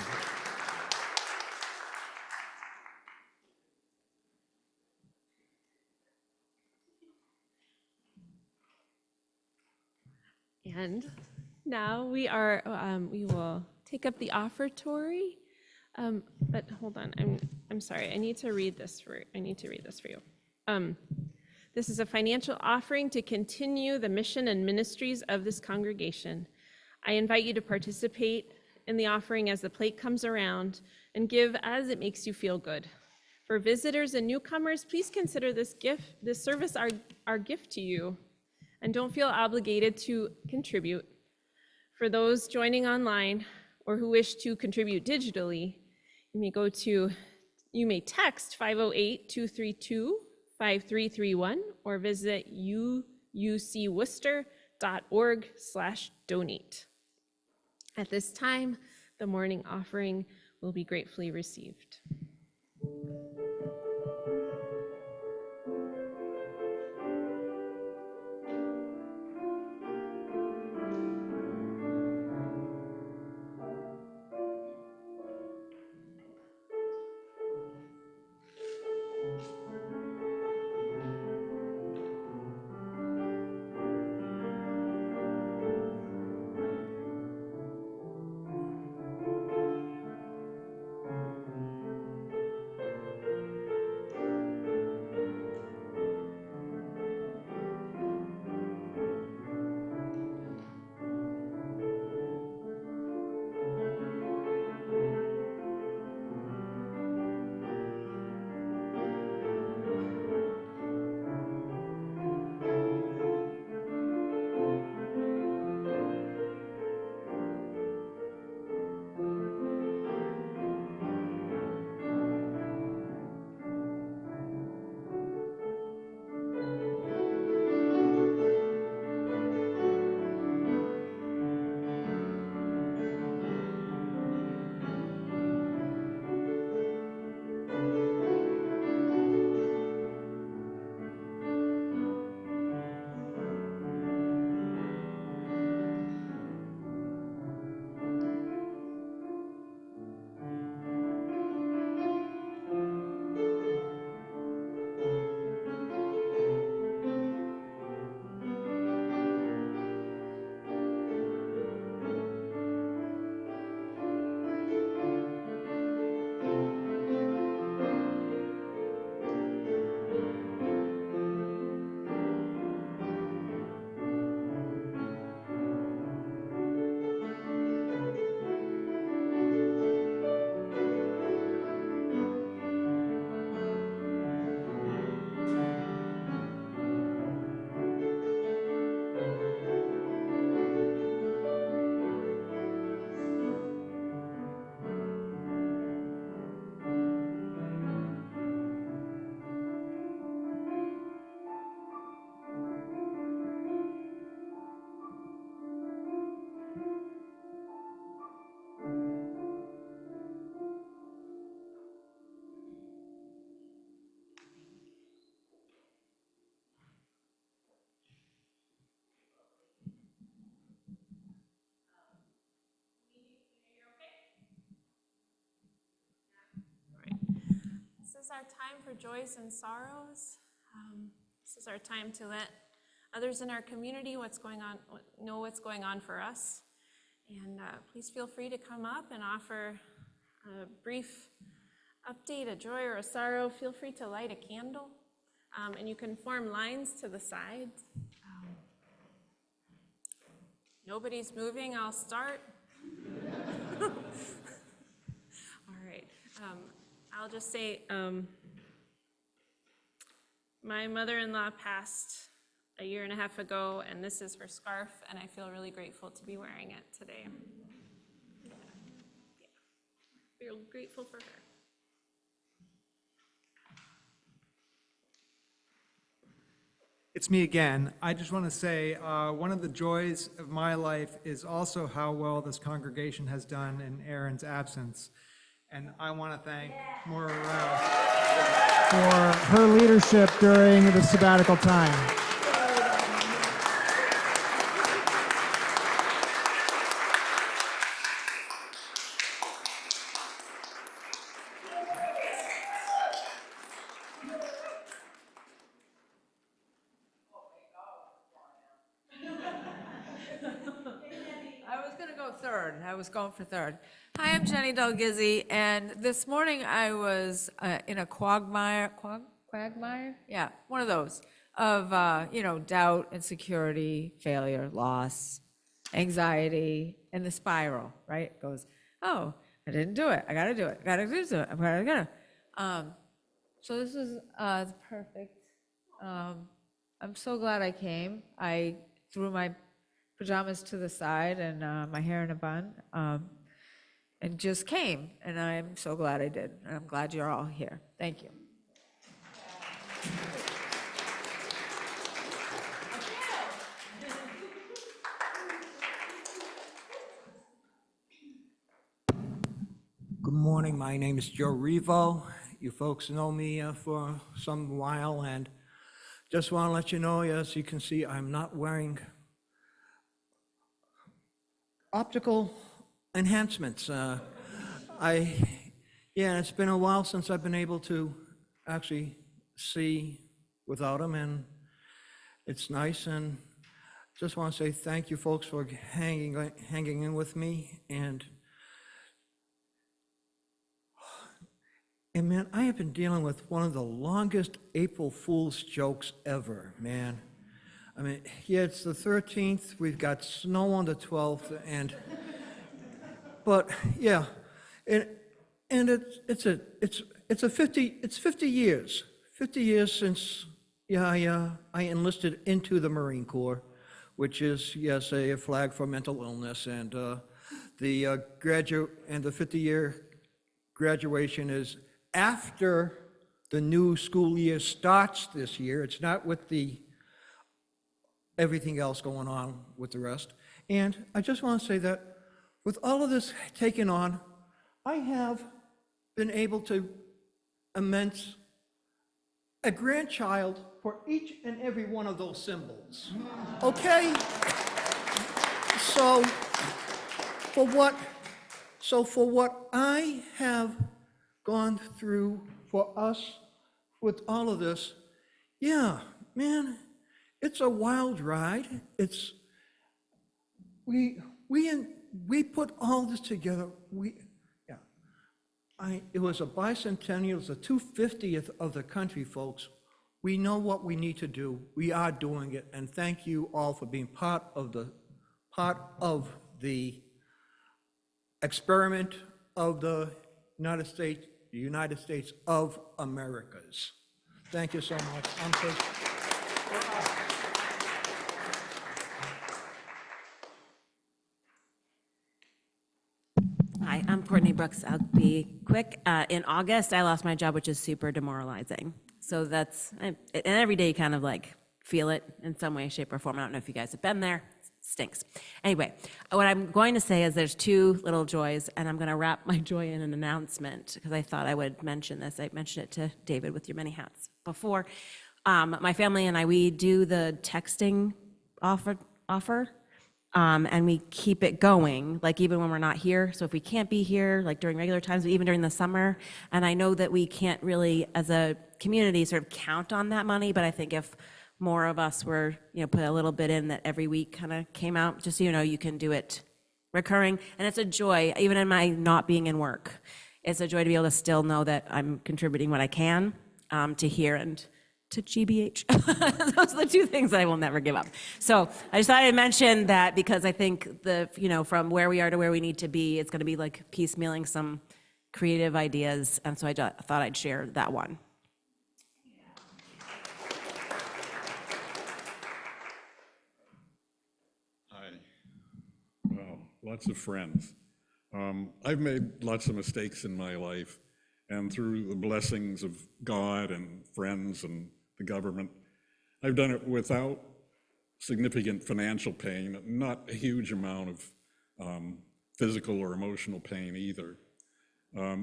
And now we will take up the offertory. But hold on, I'm sorry. I need to read this for you. This is a financial offering to continue the mission and ministries of this congregation. I invite you to participate in the offering as the plate comes around and give as it makes you feel good. For visitors and newcomers, please consider this service our gift to you, and don't feel obligated to contribute. For those joining online or who wish to contribute digitally, you may text 508-232-5331 or visit uucworcester.org/donate. At this time, the morning offering will be gratefully received. This is our time for joys and sorrows. This is our time to let others in our community know what's going on for us. And please feel free to come up and offer a brief update, a joy or a sorrow. Feel free to light a candle, and you can form lines to the sides. nobody's moving, I'll start. All right. I'll just say, my mother-in-law passed a year and a half ago, and this is her scarf, and I feel really grateful to be wearing it today. Yeah. Feel grateful for her. It's me again. I just want to say one of the joys of my life is also how well this congregation has done in Erin's absence. And I want to thank Maura Rao for her leadership during the sabbatical time. I was going for third. Hi, I'm Jenny Dalgizzi, and this morning I was in a quagmire? Yeah, one of those, of, doubt, insecurity, failure, loss, anxiety, and the spiral, right? It goes, oh, I didn't do it, I gotta do it, I gotta do it, I'm gonna. So this is perfect. I'm so glad I came. I threw my pajamas to the side and my hair in a bun, and just came, and I'm so glad I did, and I'm glad you're all here. Thank you. Good morning, my name is Joe Revo. You folks know me for some while, and just want to let you know, as you can see, I'm not wearing optical enhancements. It's been a while since I've been able to actually see without them, and it's nice, and just want to say thank you folks for hanging in with me, and man, I have been dealing with one of the longest April Fool's jokes ever, man. I mean, yeah, it's the 13th, we've got snow on the 12th, but yeah, it's 50 years since, I enlisted into the Marine Corps, which is, yes, a flag for mental illness, and the 50-year graduation is after the new school year starts this year. It's not with everything else going on with the rest. And I just want to say that with all of this taken on, I have been able to immense a grandchild for each and every one of those symbols. Okay? So for what I have gone through for us with all of this, yeah, man, it's a wild ride. We put all this together. It was a bicentennial, it was the 250th of the country, folks. We know what we need to do. We are doing it, and thank you all for being part of the experiment of the United States of Americas. Thank you so much. Hi, I'm Courtney Brooks. I'll be quick. In August, I lost my job, which is super demoralizing. So and every day you kind of like feel it in some way, shape, or form. I don't know if you guys have been there. It stinks. Anyway, what I'm going to say is there's two little joys, and I'm going to wrap my joy in an announcement because I thought I would mention this. I mentioned it to David with your many hats before. My family and I, we do the texting offer. And we keep it going, like even when we're not here. So if we can't be here, like during regular times, even during the summer, and I know that we can't really, as a community, sort of count on that money, but I think if more of us were, put a little bit in that every week kind of came out, just so you know, you can do it recurring. And it's a joy, even in my not being in work, it's a joy to be able to still know that I'm contributing what I can to here and to GBH. Those are the two things I will never give up. So I just thought I'd mention that because I think from where we are to where we need to be, it's going to be like piecemealing some creative ideas. And so I just thought I'd share that one. Hi. Wow, lots of friends. I've made lots of mistakes in my life, and through the blessings of God and friends and the government, I've done it without significant financial pain, not a huge amount of physical or emotional pain either.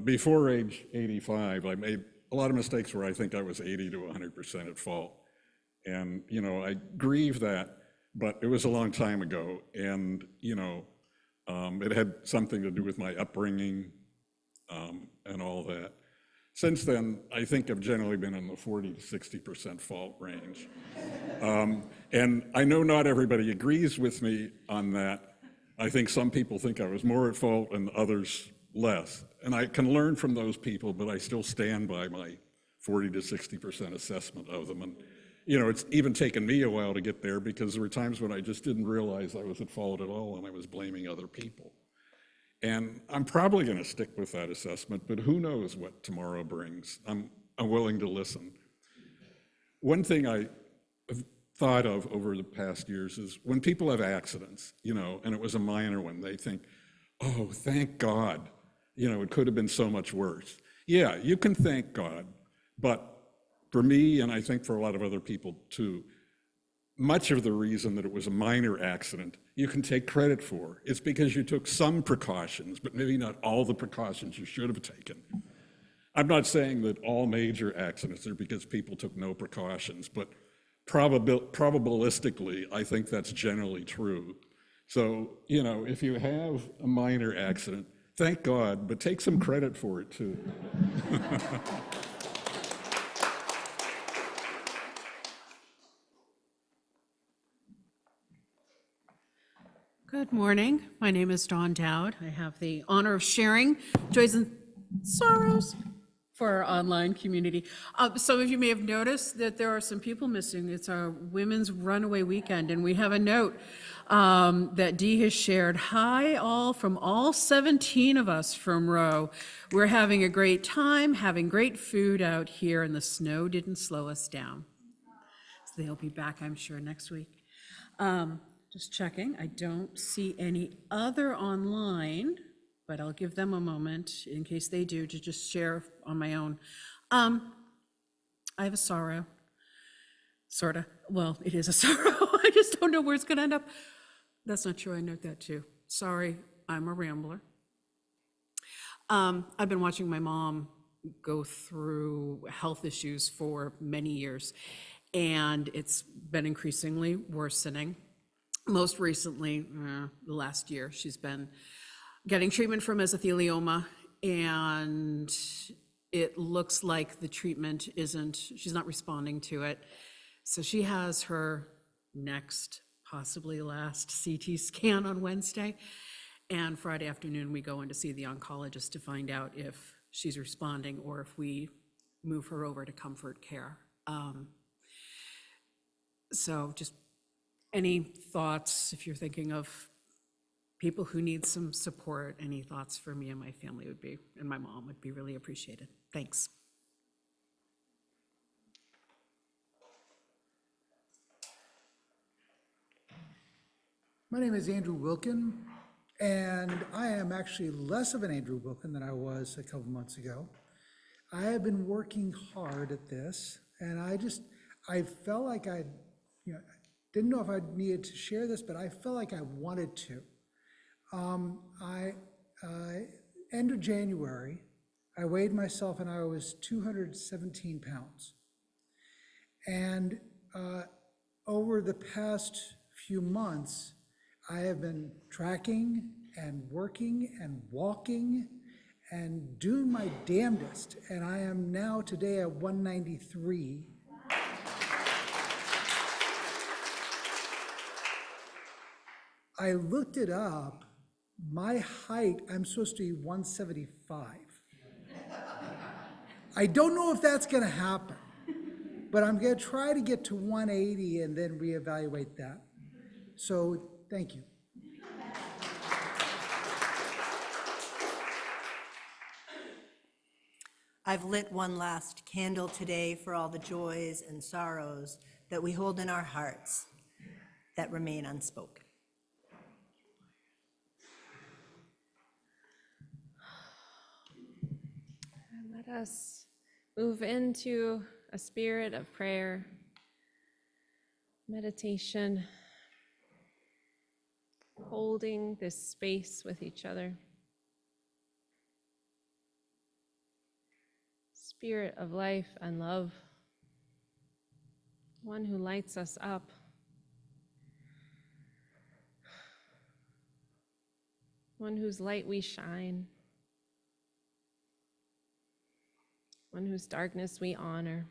Before age 85, I made a lot of mistakes where I think I was 80 to 100% at fault. And, I grieve that, but it was a long time ago. And, it had something to do with my upbringing and all that. Since then, I think I've generally been in the 40 to 60% fault range. And I know not everybody agrees with me on that. I think some people think I was more at fault and others less. And I can learn from those people, but I still stand by my 40 to 60% assessment of them. And, it's even taken me a while to get there because there were times when I just didn't realize I was at fault at all and I was blaming other people. And I'm probably going to stick with that assessment, but who knows what tomorrow brings. I'm willing to listen. One thing I have thought of over the past years is when people have accidents, and it was a minor one, they think, oh, thank God, it could have been so much worse. Yeah, you can thank God, but for me, and I think for a lot of other people too, much of the reason that it was a minor accident, you can take credit for. It's because you took some precautions, but maybe not all the precautions you should have taken. I'm not saying that all major accidents are because people took no precautions, but probabilistically, I think that's generally true. So, if you have a minor accident, thank God, but take some credit for it too. Good morning. My name is Dawn Dowd. I have the honor of sharing joys and sorrows for our online community. Some of you may have noticed that there are some people missing. It's our Women's Runaway Weekend, and we have a note that Dee has shared. Hi, all from all 17 of us from Row. We're having a great time, having great food out here, and the snow didn't slow us down. So they'll be back, I'm sure, next week. Just checking, I don't see any other online, but I'll give them a moment in case they do to just share on my own. I have a sorrow, sorta. Well, it is a sorrow. I just don't know where it's gonna end up. That's not true, I note that too. Sorry, I'm a rambler. I've been watching my mom go through health issues for many years, and it's been increasingly worsening. Most recently, the last year, she's been getting treatment for mesothelioma, and it looks like the treatment she's not responding to it. So she has her next, possibly last CT scan on Wednesday, and Friday afternoon we go in to see the oncologist to find out if she's responding or if we move her over to comfort care. So just any thoughts, if you're thinking of people who need some support, any thoughts for me and my family and my mom would be really appreciated. Thanks. My name is Andrew Wilkin, and I am actually less of an Andrew Wilkin than I was a couple months ago. I have been working hard at this, and I felt like didn't know if I needed to share this, but I felt like I wanted to. End of January, I weighed myself and I was 217 pounds. And over the past few months, I have been tracking and working and walking and doing my damnedest. And I am now today at 193. I looked it up. My height, I'm supposed to be 175. I don't know if that's going to happen. But I'm going to try to get to 180 and then reevaluate that. So, thank you. I've lit one last candle today for all the joys and sorrows that we hold in our hearts that remain unspoken. And let us move into a spirit of prayer, meditation, holding this space with each other. Spirit of life and love, one who lights us up, one whose light we shine, one whose darkness we honor.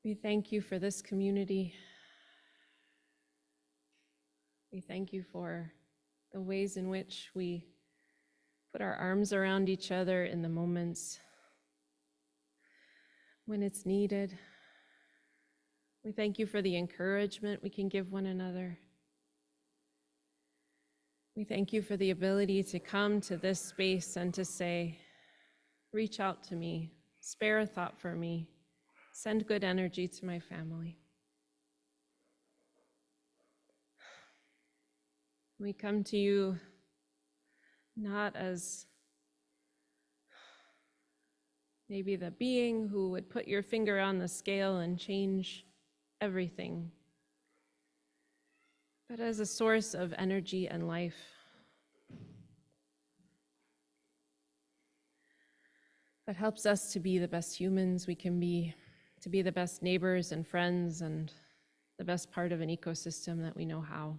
We thank you for this community. We thank you for the ways in which we put our arms around each other in the moments when it's needed. We thank you for the encouragement we can give one another. We thank you for the ability to come to this space and to say, reach out to me, spare a thought for me, send good energy to my family. We come to you not as maybe the being who would put your finger on the scale and change everything, but as a source of energy and life. That helps us to be the best humans we can be, to be the best neighbors and friends and the best part of an ecosystem that we know how.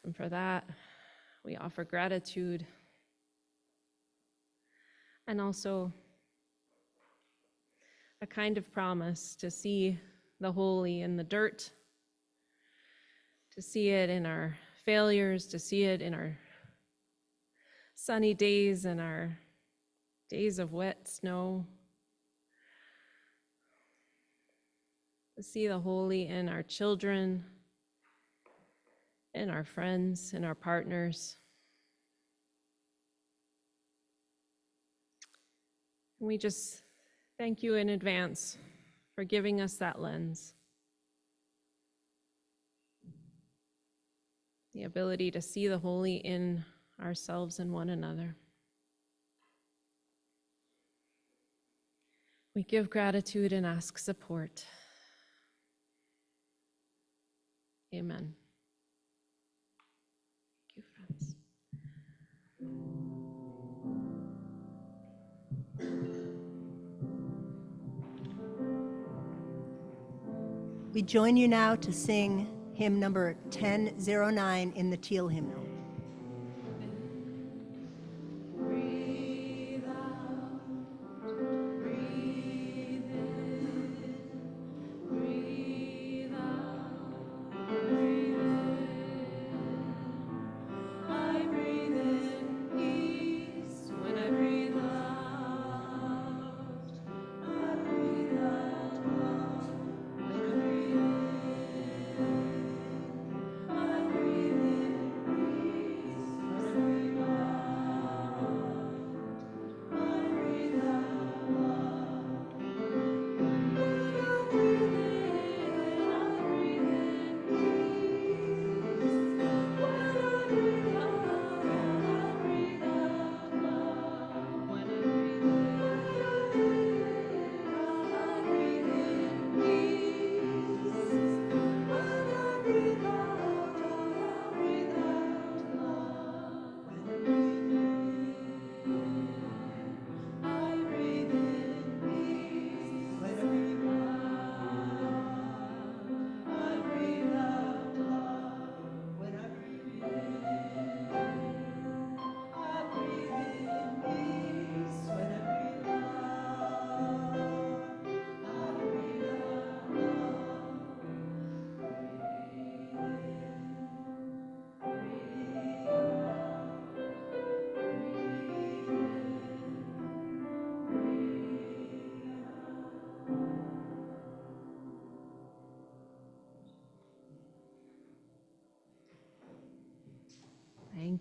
And for that, we offer gratitude and also a kind of promise to see the holy in the dirt, to see it in our failures, to see it in our sunny days and our days of wet snow, to see the holy in our children, in our friends, in our partners. And we just thank you in advance for giving us that lens, the ability to see the holy in ourselves and one another. We give gratitude and ask support. Amen. Thank you, friends. We join you now to sing hymn number 1009 in the Teal hymnal.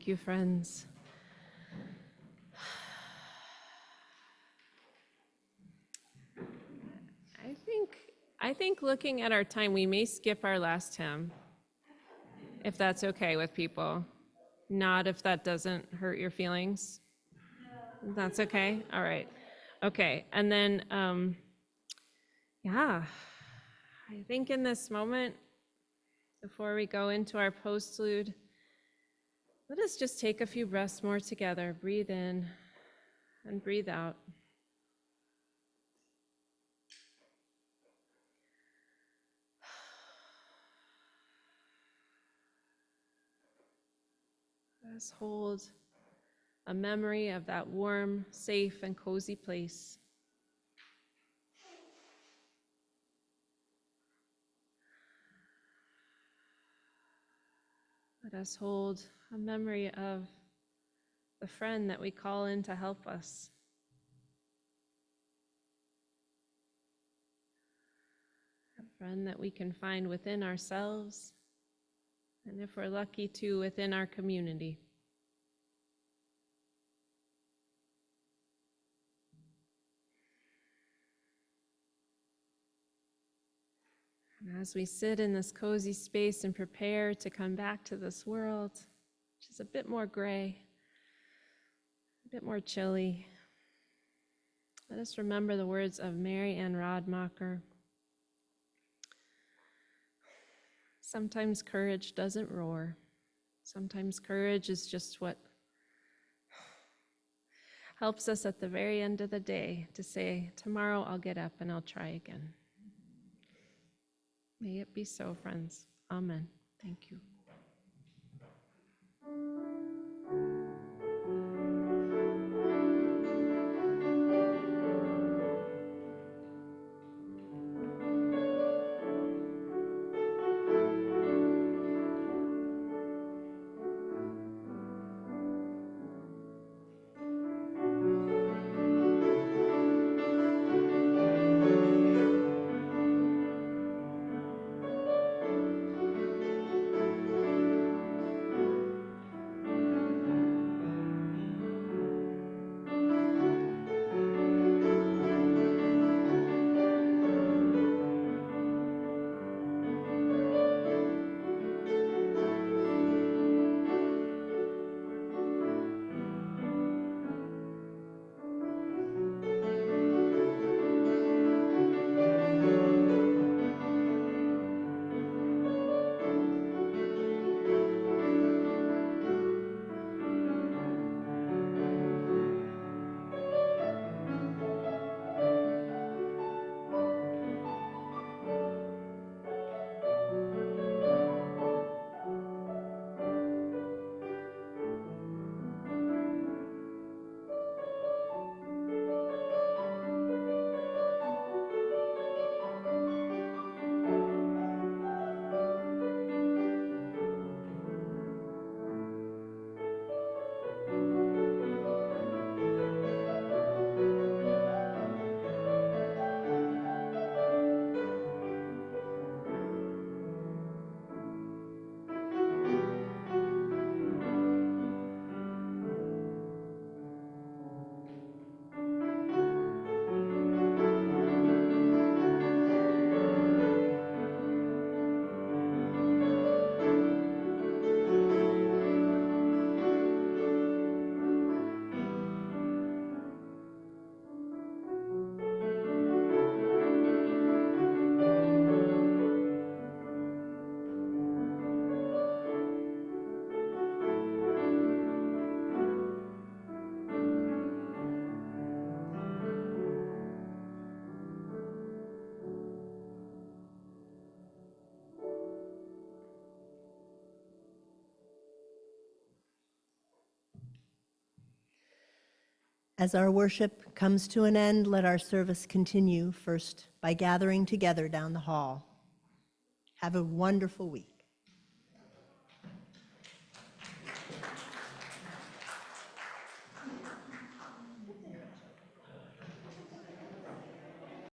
Thank you, friends. I think looking at our time, we may skip our last hymn, if that's okay with people. Not if that doesn't hurt your feelings. That's okay? All right. Okay, and then, yeah, I think in this moment, before we go into our postlude, let us just take a few breaths more together. Breathe in and breathe out. Let us hold a memory of that warm, safe, and cozy place. Let us hold a memory of the friend that we call in to help us. A friend that we can find within ourselves, and if we're lucky to, within our community. And as we sit in this cozy space and prepare to come back to this world, which is a bit more gray, a bit more chilly, let us remember the words of Mary Ann Rodmacher. Sometimes courage doesn't roar. Sometimes courage is just what helps us at the very end of the day to say, tomorrow I'll get up and I'll try again. May it be so, friends. Amen. Thank you. As our worship comes to an end, let our service continue first by gathering together down the hall. Have a wonderful week.